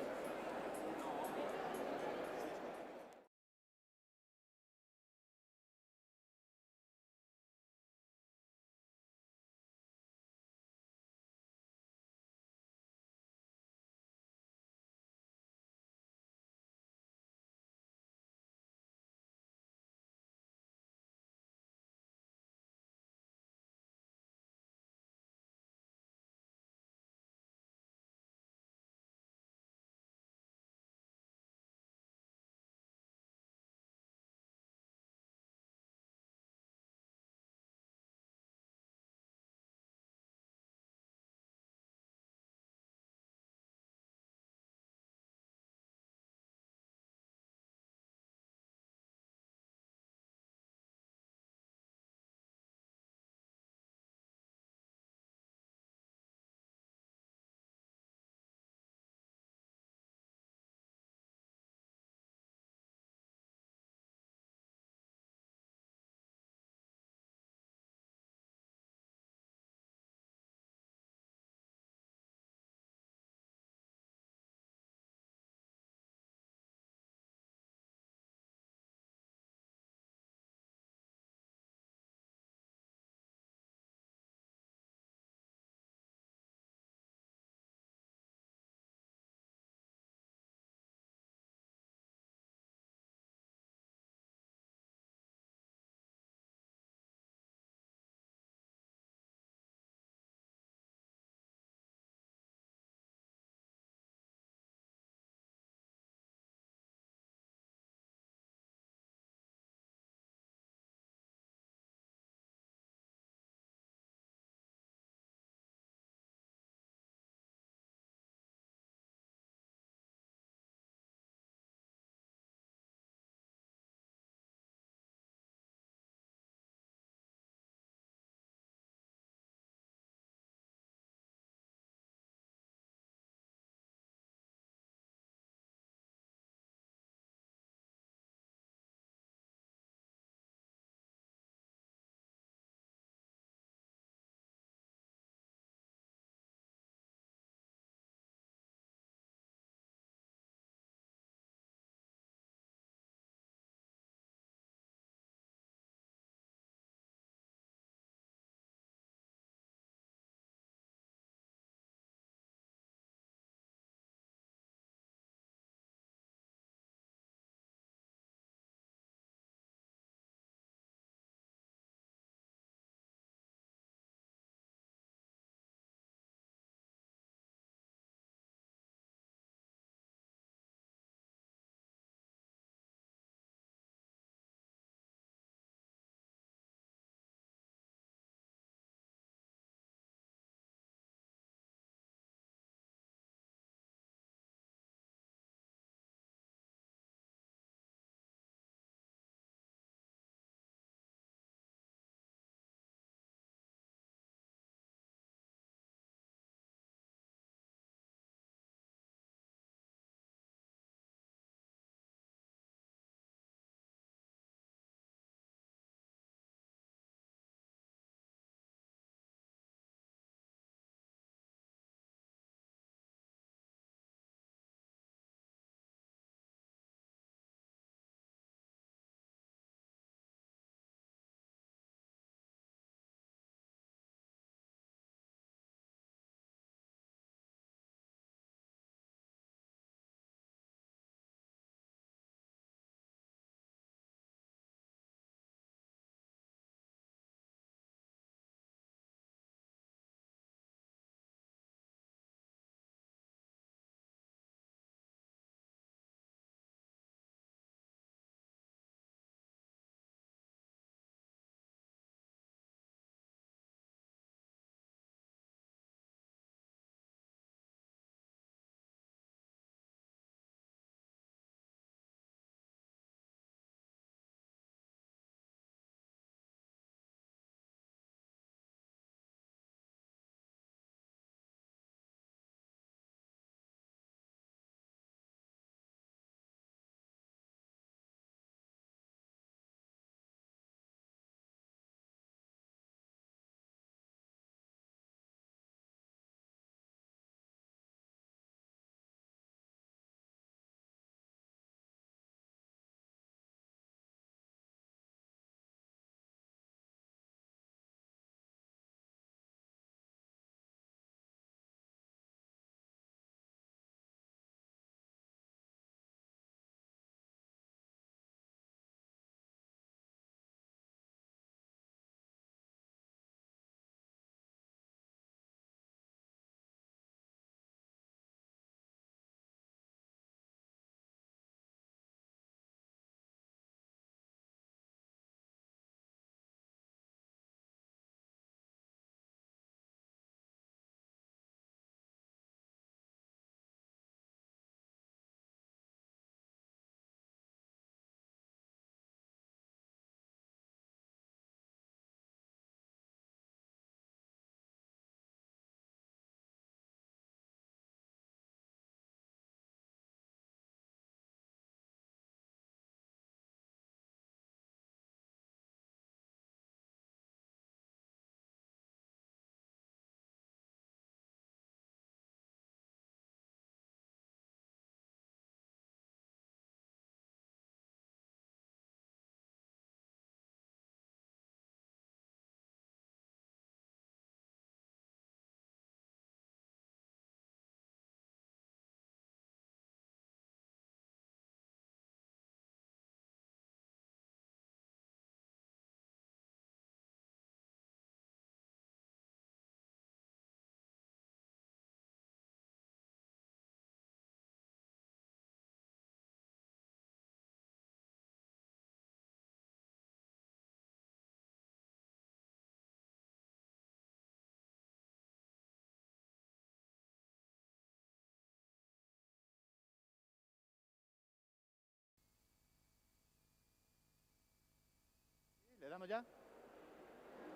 ¿Empezamos ya?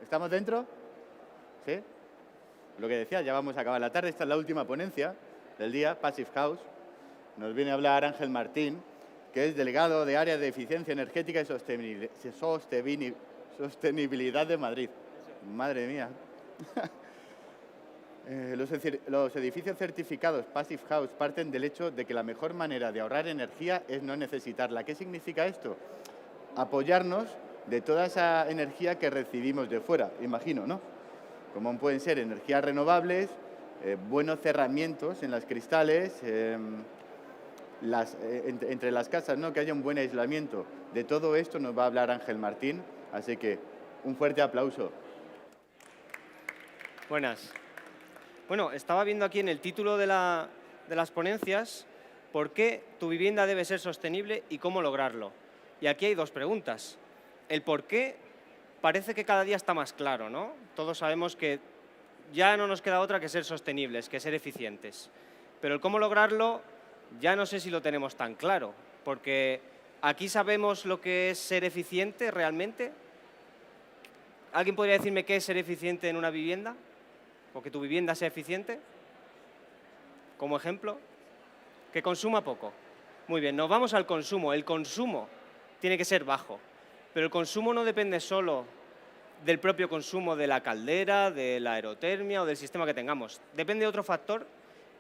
¿Estamos dentro? ¿Sí? Lo que decía, ya vamos a acabar la tarde. Esta es la última ponencia del día, Passive House. Nos viene a hablar Ángel Martín, que es delegado de Área de Eficiencia Energética y Sostenibilidad de Madrid. Madre mía. Los edificios certificados Passive House parten del hecho de que la mejor manera de ahorrar energía es no necesitarla. ¿Qué significa esto? Apoyarnos de toda esa energía que recibimos de fuera, imagino, ¿no? Como pueden ser energías renovables, buenos cerramientos en las cristales, entre las casas, ¿no? Que haya un buen aislamiento. De todo esto nos va a hablar Ángel Martín, así que un fuerte aplauso. Buenas. Bueno, estaba viendo aquí en el título de las ponencias por qué tu vivienda debe ser sostenible y cómo lograrlo. Y aquí hay dos preguntas. El por qué parece que cada día está más claro, ¿no? Todos sabemos que ya no nos queda otra que ser sostenibles, que ser eficientes. Pero el cómo lograrlo ya no sé si lo tenemos tan claro, porque aquí sabemos lo que es ser eficiente realmente. ¿Alguien podría decirme qué es ser eficiente en una vivienda? ¿O que tu vivienda sea eficiente? Como ejemplo, que consuma poco. Muy bien, nos vamos al consumo. El consumo tiene que ser bajo, pero el consumo no depende solo del propio consumo de la caldera, de la aerotermia o del sistema que tengamos. Depende de otro factor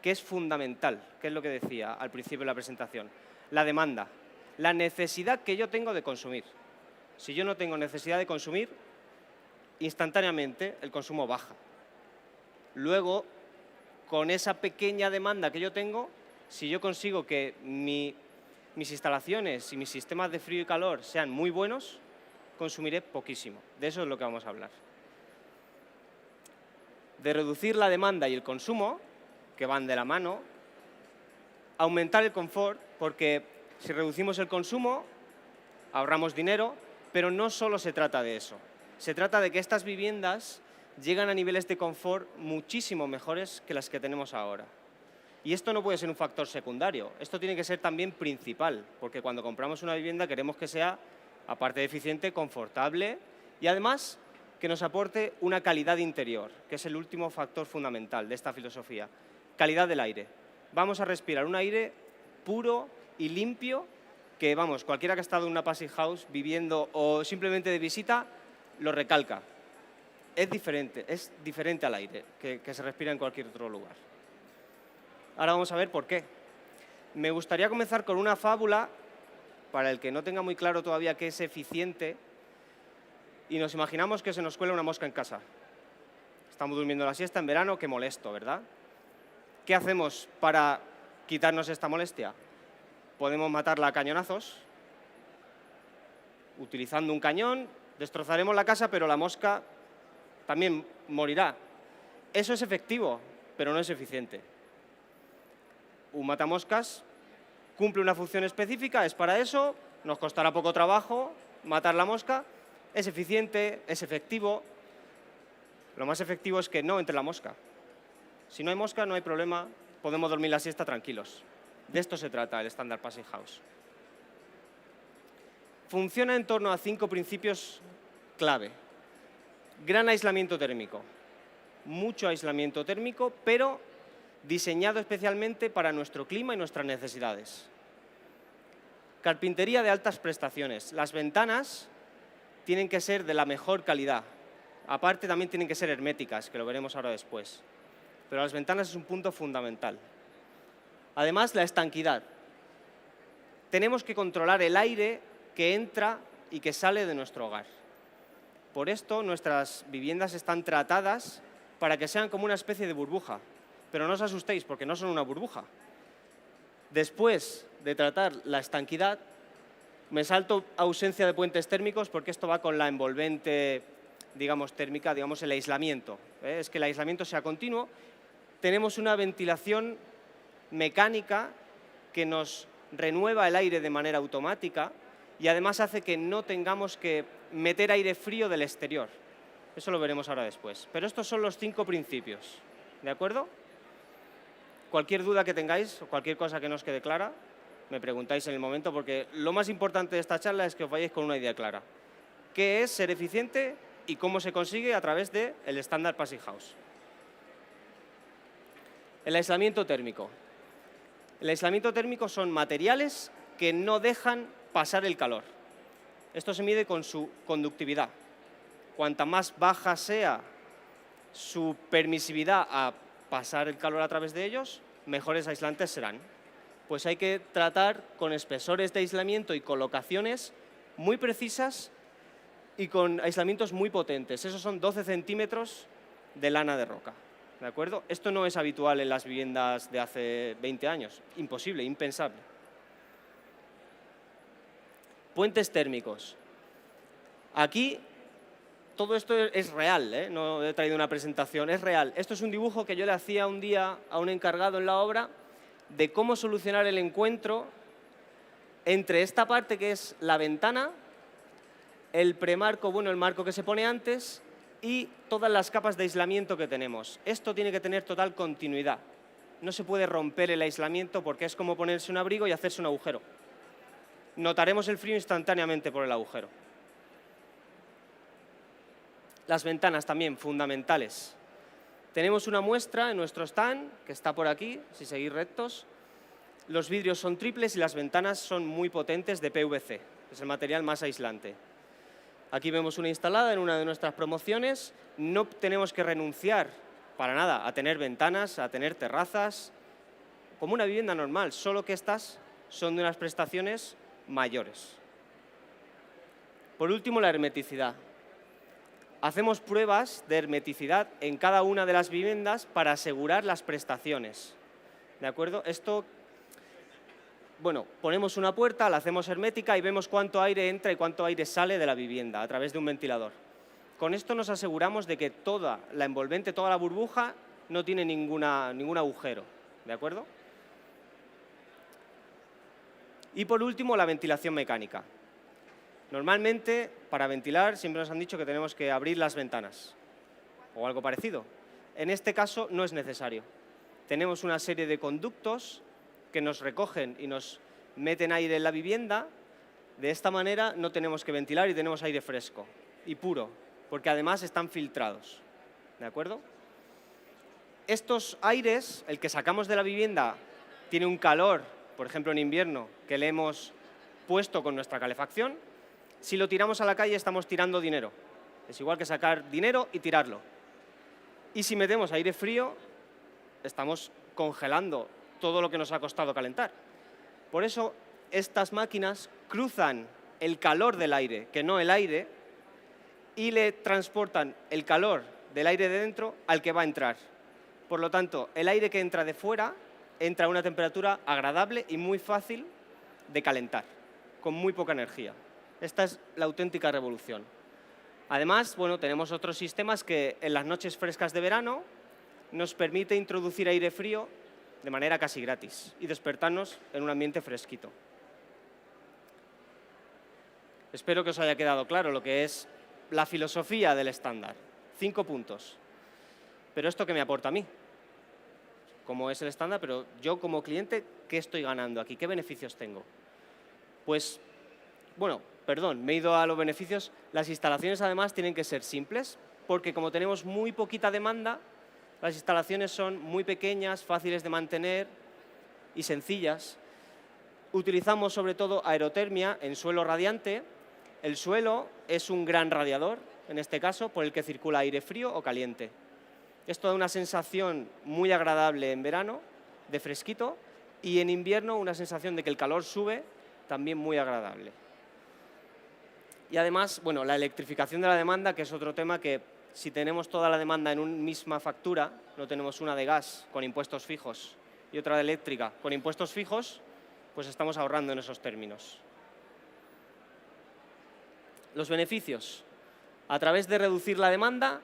que es fundamental, que es lo que decía al principio de la presentación, la demanda, la necesidad que yo tengo de consumir. Si yo no tengo necesidad de consumir, instantáneamente el consumo baja. Luego, con esa pequeña demanda que yo tengo, si yo consigo que mis instalaciones y mis sistemas de frío y calor sean muy buenos, consumiré poquísimo. De eso es lo que vamos a hablar. De reducir la demanda y el consumo, que van de la mano, aumentar el confort, porque si reducimos el consumo, ahorramos dinero, pero no solo se trata de eso. Se trata de que estas viviendas llegan a niveles de confort muchísimo mejores que las que tenemos ahora. Y esto no puede ser un factor secundario, esto tiene que ser también principal, porque cuando compramos una vivienda queremos que sea, aparte de eficiente, confortable y además que nos aporte una calidad interior, que es el último factor fundamental de esta filosofía. Calidad del aire. Vamos a respirar un aire puro y limpio que, vamos, cualquiera que ha estado en una passive house viviendo o simplemente de visita, lo recalca. Es diferente al aire que se respira en cualquier otro lugar. Ahora vamos a ver por qué. Me gustaría comenzar con una fábula, para el que no tenga muy claro todavía qué es eficiente, y nos imaginamos que se nos cuela una mosca en casa. Estamos durmiendo la siesta en verano, qué molesto, ¿verdad? ¿Qué hacemos para quitarnos esta molestia? Podemos matarla a cañonazos. Utilizando un cañón, destrozaremos la casa, pero la mosca también morirá. Eso es efectivo, pero no es eficiente. Un matamoscas cumple una función específica, es para eso, nos costará poco trabajo matar la mosca, es eficiente, es efectivo. Lo más efectivo es que no entre la mosca. Si no hay mosca, no hay problema, podemos dormir la siesta tranquilos. De esto se trata el Standard Passive House. Funciona en torno a 5 principios clave. Gran aislamiento térmico, mucho aislamiento térmico, pero diseñado especialmente para nuestro clima y nuestras necesidades. Carpintería de altas prestaciones. Las ventanas tienen que ser de la mejor calidad. Aparte, también tienen que ser herméticas, que lo veremos ahora después. Pero las ventanas es un punto fundamental. Además, la estanquidad. Tenemos que controlar el aire que entra y que sale de nuestro hogar. Por esto, nuestras viviendas están tratadas para que sean como una especie de burbuja. Pero no os asustéis, porque no son una burbuja. Después de tratar la estanquidad, me salto ausencia de puentes térmicos, porque esto va con la envolvente, digamos, térmica, digamos, el aislamiento. Es que el aislamiento sea continuo. Tenemos una ventilación mecánica que nos renueva el aire de manera automática y además hace que no tengamos que meter aire frío del exterior. Eso lo veremos ahora después. Pero estos son los 5 principios, ¿de acuerdo? Cualquier duda que tengáis o cualquier cosa que no os quede clara, me preguntáis en el momento, porque lo más importante de esta charla es que os vayáis con una idea clara. qué es ser eficiente y cómo se consigue a través del estándar Passive House. El aislamiento térmico. El aislamiento térmico son materiales que no dejan pasar el calor. Esto se mide con su conductividad. Cuanta más baja sea su permisividad a pasar el calor a través de ellos, mejores aislantes serán. Pues hay que tratar con espesores de aislamiento y colocaciones muy precisas y con aislamientos muy potentes. Esos son 12 centímetros de lana de roca. ¿De acuerdo? Esto no es habitual en las viviendas de hace 20 años. Imposible, impensable. Puentes térmicos. Aquí todo esto es real, ¿eh? No he traído una presentación, es real. Esto es un dibujo que yo le hacía un día a un encargado en la obra de cómo solucionar el encuentro entre esta parte que es la ventana, el premarco, bueno, el marco que se pone antes y todas las capas de aislamiento que tenemos. Esto tiene que tener total continuidad. No se puede romper el aislamiento porque es como ponerse un abrigo y hacerse un agujero. Notaremos el frío instantáneamente por el agujero. Las ventanas también, fundamentales. Tenemos una muestra en nuestro stand, que está por aquí, si seguís rectos. Los vidrios son triples y las ventanas son muy potentes de PVC. Es el material más aislante. Aquí vemos una instalada en una de nuestras promociones. No tenemos que renunciar para nada a tener ventanas, a tener terrazas, como una vivienda normal, solo que estas son de unas prestaciones mayores. Por último, la hermeticidad. Hacemos pruebas de hermeticidad en cada una de las viviendas para asegurar las prestaciones. ¿De acuerdo? Esto, bueno, ponemos una puerta, la hacemos hermética y vemos cuánto aire entra y cuánto aire sale de la vivienda a través de un ventilador. Con esto nos aseguramos de que toda la envolvente, toda la burbuja, no tiene ningún agujero. ¿De acuerdo? Y por último, la ventilación mecánica. Normalmente, para ventilar, siempre nos han dicho que tenemos que abrir las ventanas o algo parecido. En este caso, no es necesario. Tenemos una serie de conductos que nos recogen y nos meten aire en la vivienda. De esta manera no tenemos que ventilar y tenemos aire fresco y puro, porque además están filtrados. ¿De acuerdo? Estos aires, el que sacamos de la vivienda, tiene un calor, por ejemplo en invierno, que le hemos puesto con nuestra calefacción. Si lo tiramos a la calle estamos tirando dinero. Es igual que sacar dinero y tirarlo. Y si metemos aire frío, estamos congelando todo lo que nos ha costado calentar. Por eso estas máquinas cruzan el calor del aire, que no el aire, y le transportan el calor del aire de dentro al que va a entrar. Por lo tanto, el aire que entra de fuera entra a una temperatura agradable y muy fácil de calentar, con muy poca energía. Esta es la auténtica revolución. Además, bueno, tenemos otros sistemas que en las noches frescas de verano nos permite introducir aire frío de manera casi gratis y despertarnos en un ambiente fresquito. Espero que os haya quedado claro lo que es la filosofía del estándar. 5 puntos. Pero ¿esto qué me aporta a mí? ¿Cómo es el estándar? Pero yo como cliente, ¿qué estoy ganando aquí? ¿Qué beneficios tengo? Pues, bueno, perdón, me he ido a los beneficios. Las instalaciones además tienen que ser simples, porque como tenemos muy poquita demanda, las instalaciones son muy pequeñas, fáciles de mantener y sencillas. Utilizamos sobre todo aerotermia en suelo radiante. El suelo es un gran radiador, en este caso, por el que circula aire frío o caliente. Esto da una sensación muy agradable en verano, de fresquito, y en invierno una sensación de que el calor sube, también muy agradable. Y además, bueno, la electrificación de la demanda, que es otro tema que si tenemos toda la demanda en una misma factura, no tenemos una de gas con impuestos fijos y otra de eléctrica con impuestos fijos, pues estamos ahorrando en esos términos. Los beneficios. A través de reducir la demanda,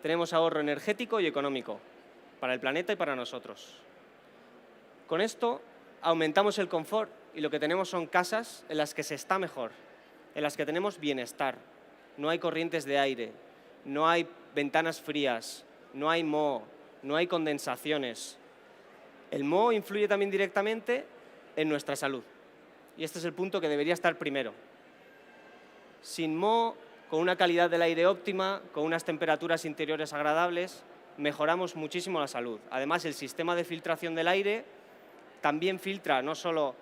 tenemos ahorro energético y económico para el planeta y para nosotros. Con esto aumentamos el confort y lo que tenemos son casas en las que se está mejor, en las que tenemos bienestar. No hay corrientes de aire, no hay ventanas frías, no hay moho, no hay condensaciones. El moho influye también directamente en nuestra salud. Y este es el punto que debería estar primero. Sin moho con una calidad del aire óptima, con unas temperaturas interiores agradables, mejoramos muchísimo la salud. Además, el sistema de filtración del aire también filtra no solo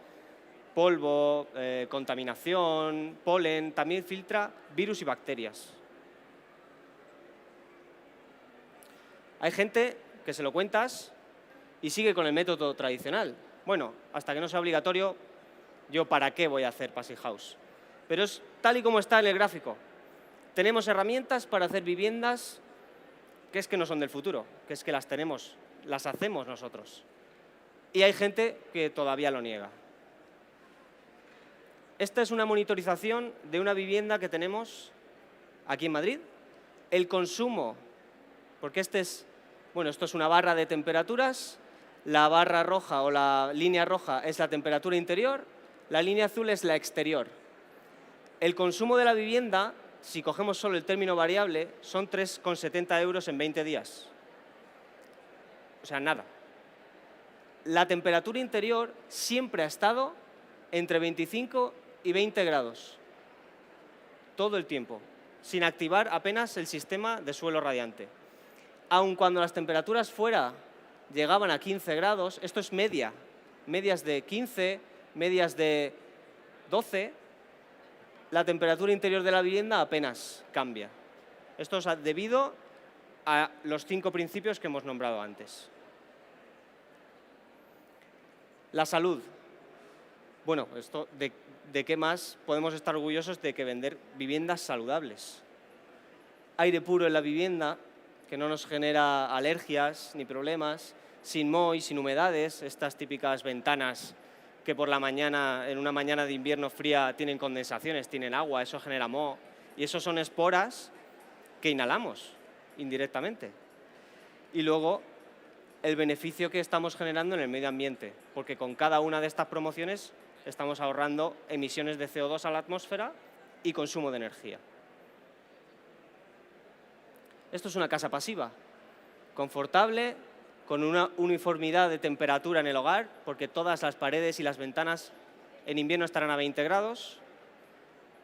polvo, contaminación, polen, también filtra virus y bacterias. Hay gente que se lo cuentas y sigue con el método tradicional. Bueno, hasta que no sea obligatorio, ¿yo para qué voy a hacer Passive House? Pero es tal y como está en el gráfico. Tenemos herramientas para hacer viviendas que es que no son del futuro, que es que las tenemos, las hacemos nosotros. Y hay gente que todavía lo niega. Esta es una monitorización de una vivienda que tenemos aquí en Madrid. El consumo, porque esto es una barra de temperaturas, la barra roja o la línea roja es la temperatura interior, la línea azul es la exterior. El consumo de la vivienda, si cogemos solo el término variable, son 3,70 euros en 20 días. O sea, nada. La temperatura interior siempre ha estado entre 25 y 20 grados, todo el tiempo, sin activar apenas el sistema de suelo radiante. Aun cuando las temperaturas fuera llegaban a 15 grados, esto es media, medias de 15, medias de 12, la temperatura interior de la vivienda apenas cambia. Esto es debido a los 5 principios que hemos nombrado antes. La salud. Bueno, esto ¿de qué más podemos estar orgullosos de que vender viviendas saludables? Aire puro en la vivienda, que no nos genera alergias ni problemas, sin moho y sin humedades, estas típicas ventanas que por la mañana, en una mañana de invierno fría, tienen condensaciones, tienen agua, eso genera moho. Y eso son esporas que inhalamos indirectamente. Y luego, el beneficio que estamos generando en el medio ambiente, porque con cada una de estas promociones estamos ahorrando emisiones de CO2 a la atmósfera y consumo de energía. Esto es una casa pasiva, confortable, con una uniformidad de temperatura en el hogar, porque todas las paredes y las ventanas en invierno estarán a 20 grados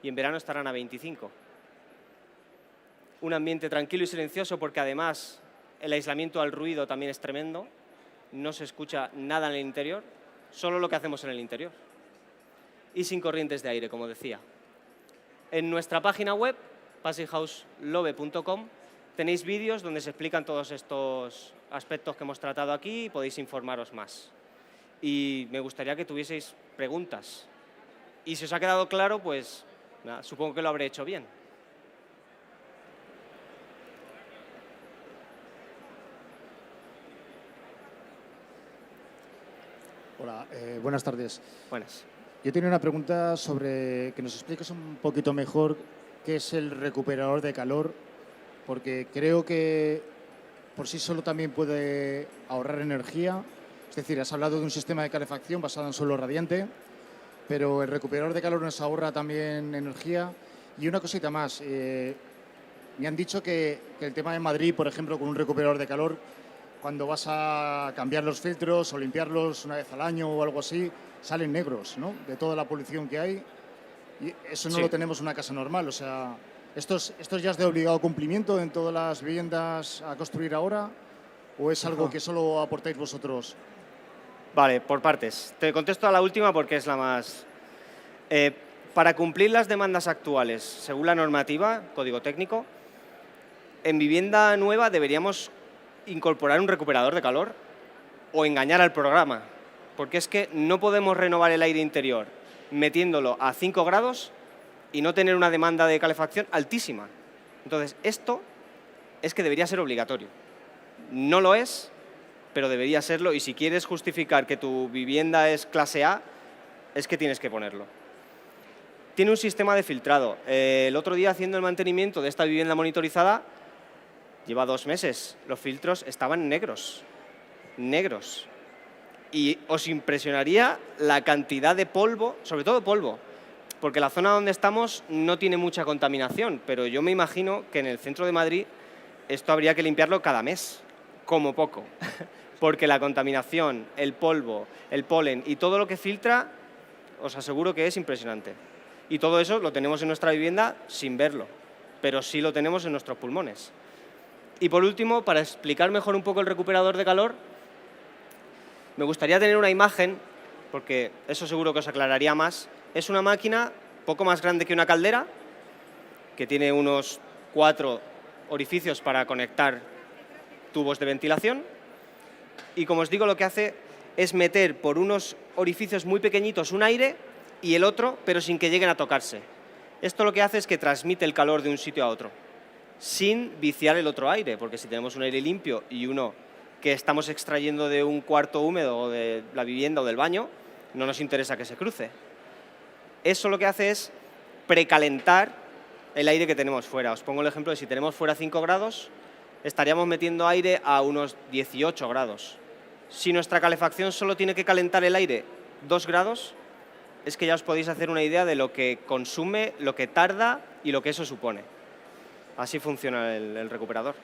y en verano estarán a 25. Un ambiente tranquilo y silencioso, porque además el aislamiento al ruido también es tremendo, no se escucha nada en el interior, solo lo que hacemos en el interior. Y sin corrientes de aire, como decía. En nuestra página web, passivehouselove.com, tenéis vídeos donde se explican todos estos aspectos que hemos tratado aquí y podéis informaros más. Y me gustaría que tuvieseis preguntas. Y si os ha quedado claro, pues nada, supongo que lo habré hecho bien. Hola, buenas tardes. Buenas. Yo tenía una pregunta sobre que nos expliques un poquito mejor qué es el recuperador de calor, porque creo que por sí solo también puede ahorrar energía. Es decir, has hablado de un sistema de calefacción basado en suelo radiante, pero el recuperador de calor nos ahorra también energía. Y una cosita más, me han dicho que el tema de Madrid, por ejemplo, con un recuperador de calor, cuando vas a cambiar los filtros o limpiarlos una vez al año o algo así, salen negros, ¿no? De toda la polución que hay. Y eso no lo tenemos en una casa normal. O sea, ¿esto ya es de obligado cumplimiento en todas las viviendas a construir ahora? ¿O es algo que solo aportáis vosotros? Vale, por partes. Te contesto a la última porque es la más... para cumplir las demandas actuales, según la normativa, código técnico, en vivienda nueva deberíamos incorporar un recuperador de calor o engañar al programa, porque es que no podemos renovar el aire interior metiéndolo a 5 grados y no tener una demanda de calefacción altísima. Entonces, esto es que debería ser obligatorio. No lo es, pero debería serlo, y si quieres justificar que tu vivienda es clase A, es que tienes que ponerlo. Tiene un sistema de filtrado. El otro día, haciendo el mantenimiento de esta vivienda monitorizada, lleva 2 meses, los filtros estaban negros, negros. Y os impresionaría la cantidad de polvo, sobre todo polvo, porque la zona donde estamos no tiene mucha contaminación, pero yo me imagino que en el centro de Madrid esto habría que limpiarlo cada mes, como poco, porque la contaminación, el polvo, el polen y todo lo que filtra, os aseguro que es impresionante. Y todo eso lo tenemos en nuestra vivienda sin verlo. pero sí lo tenemos en nuestros pulmones. Y por último, para explicar mejor un poco el recuperador de calor, me gustaría tener una imagen, porque eso seguro que os aclararía más. Es una máquina poco más grande que una caldera, que tiene unos 4 orificios para conectar tubos de ventilación. Y como os digo, lo que hace es meter por unos orificios muy pequeñitos un aire y el otro, pero sin que lleguen a tocarse. Esto lo que hace es que transmite el calor de un sitio a otro, sin viciar el otro aire, porque si tenemos un aire limpio y uno que estamos extrayendo de un cuarto húmedo o de la vivienda o del baño, no nos interesa que se cruce. Eso lo que hace es precalentar el aire que tenemos fuera. Os pongo el ejemplo de si tenemos fuera 5 grados, estaríamos metiendo aire a unos 18 grados. Si nuestra calefacción solo tiene que calentar el aire 2 grados, es que ya os podéis hacer una idea de lo que consume, lo que tarda y lo que eso supone. Así funciona el recuperador.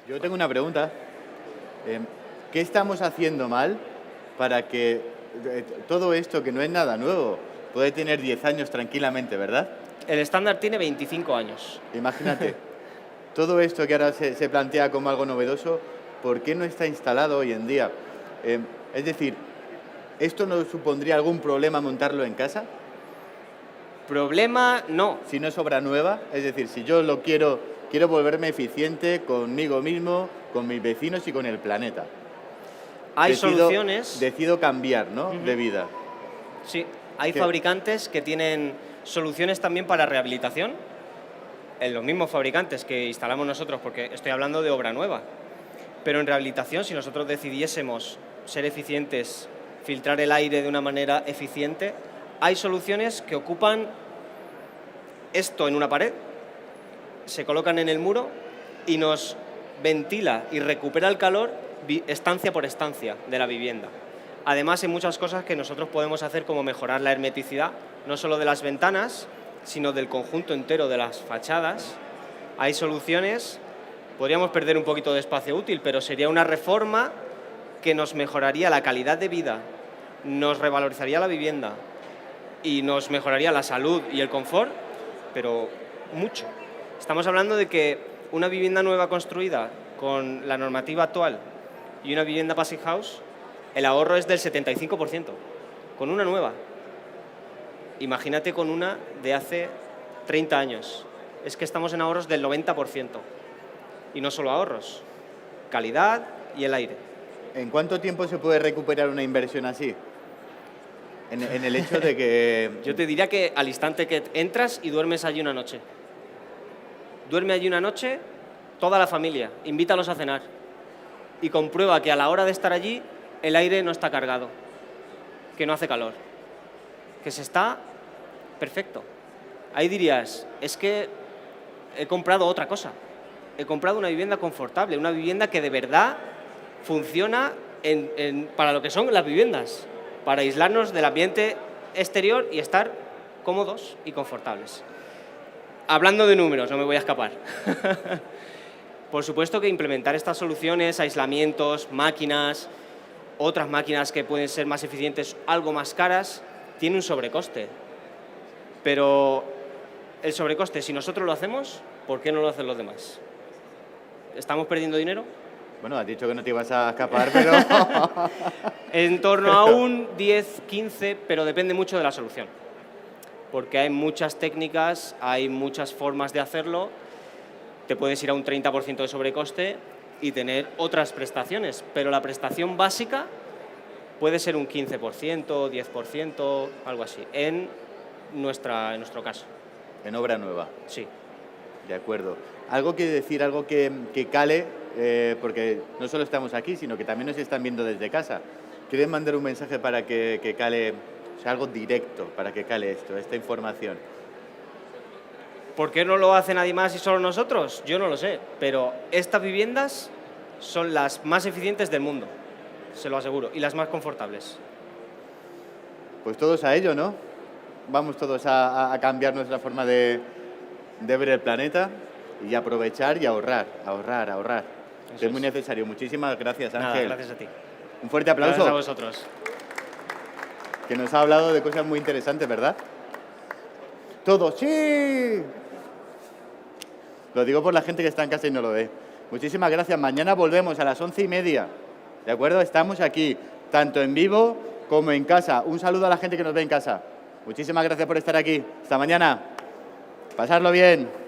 Yo tengo una pregunta. ¿Qué estamos haciendo mal para que todo esto, que no es nada nuevo, puede tener 10 años tranquilamente, verdad? El estándar tiene 25 años. Imagínate, todo esto que ahora se plantea como algo novedoso, ¿por qué no está instalado hoy en día? Es decir, ¿esto no supondría algún problema montarlo en casa? Problema, no. Si no es obra nueva, es decir, si yo lo quiero volverme eficiente conmigo mismo, con mis vecinos y con el planeta. Hay soluciones. Decido cambiar, ¿no? De vida. Sí, hay fabricantes que tienen soluciones también para rehabilitación. En los mismos fabricantes que instalamos nosotros, porque estoy hablando de obra nueva. Pero en rehabilitación, si nosotros decidiésemos ser eficientes, filtrar el aire de una manera eficiente, hay soluciones que ocupan esto en una pared, se colocan en el muro y nos ventila y recupera el calor estancia por estancia de la vivienda. Además, hay muchas cosas que nosotros podemos hacer, como mejorar la hermeticidad, no solo de las ventanas, sino del conjunto entero de las fachadas. Hay soluciones, podríamos perder un poquito de espacio útil, pero sería una reforma que nos mejoraría la calidad de vida, nos revalorizaría la vivienda y nos mejoraría la salud y el confort, pero mucho. Estamos hablando de que una vivienda nueva construida con la normativa actual y una vivienda Passive House, el ahorro es del 75%, con una nueva. Imagínate con una de hace 30 años. Es que estamos en ahorros del 90%. Y no solo ahorros, calidad y el aire. ¿En cuánto tiempo se puede recuperar una inversión así? En el hecho de que... Yo te diría que al instante que entras y duermes allí una noche. Duerme allí una noche toda la familia, invítalos a cenar y comprueba que a la hora de estar allí el aire no está cargado, que no hace calor, que se está perfecto. Ahí dirías, es que he comprado otra cosa, he comprado una vivienda confortable, una vivienda que de verdad funciona para lo que son las viviendas, para aislarnos del ambiente exterior y estar cómodos y confortables. Hablando de números, no me voy a escapar. Por supuesto que implementar estas soluciones, aislamientos, máquinas, otras máquinas que pueden ser más eficientes, algo más caras, tiene un sobrecoste. Pero el sobrecoste, si nosotros lo hacemos, ¿por qué no lo hacen los demás? ¿Estamos perdiendo dinero? Bueno, has dicho que no te ibas a escapar, pero... En torno a un 10, 15, pero depende mucho de la solución. Porque hay muchas técnicas, hay muchas formas de hacerlo. Te puedes ir a un 30% de sobrecoste y tener otras prestaciones, pero la prestación básica puede ser un 15%, 10%, algo así, en nuestro caso. En obra nueva. Sí. De acuerdo. Algo que decir, algo que cale, porque no solo estamos aquí, sino que también nos están viendo desde casa. ¿Quieren mandar un mensaje para que cale, o sea, algo directo, para que cale esta información? ¿Por qué no lo hace nadie más y solo nosotros? Yo no lo sé, pero estas viviendas son las más eficientes del mundo, se lo aseguro, y las más confortables. Pues todos a ello, ¿no? Vamos todos a cambiar nuestra forma de ver el planeta y aprovechar y ahorrar. Es muy necesario. Muchísimas gracias, Ángel. Nada, gracias a ti. Un fuerte aplauso. Gracias a vosotros. Que nos ha hablado de cosas muy interesantes, ¿verdad? Todos, sí. Lo digo por la gente que está en casa y no lo ve. Muchísimas gracias. Mañana volvemos a las 11:30. ¿De acuerdo? Estamos aquí, tanto en vivo como en casa. Un saludo a la gente que nos ve en casa. Muchísimas gracias por estar aquí. Hasta mañana. Pasarlo bien.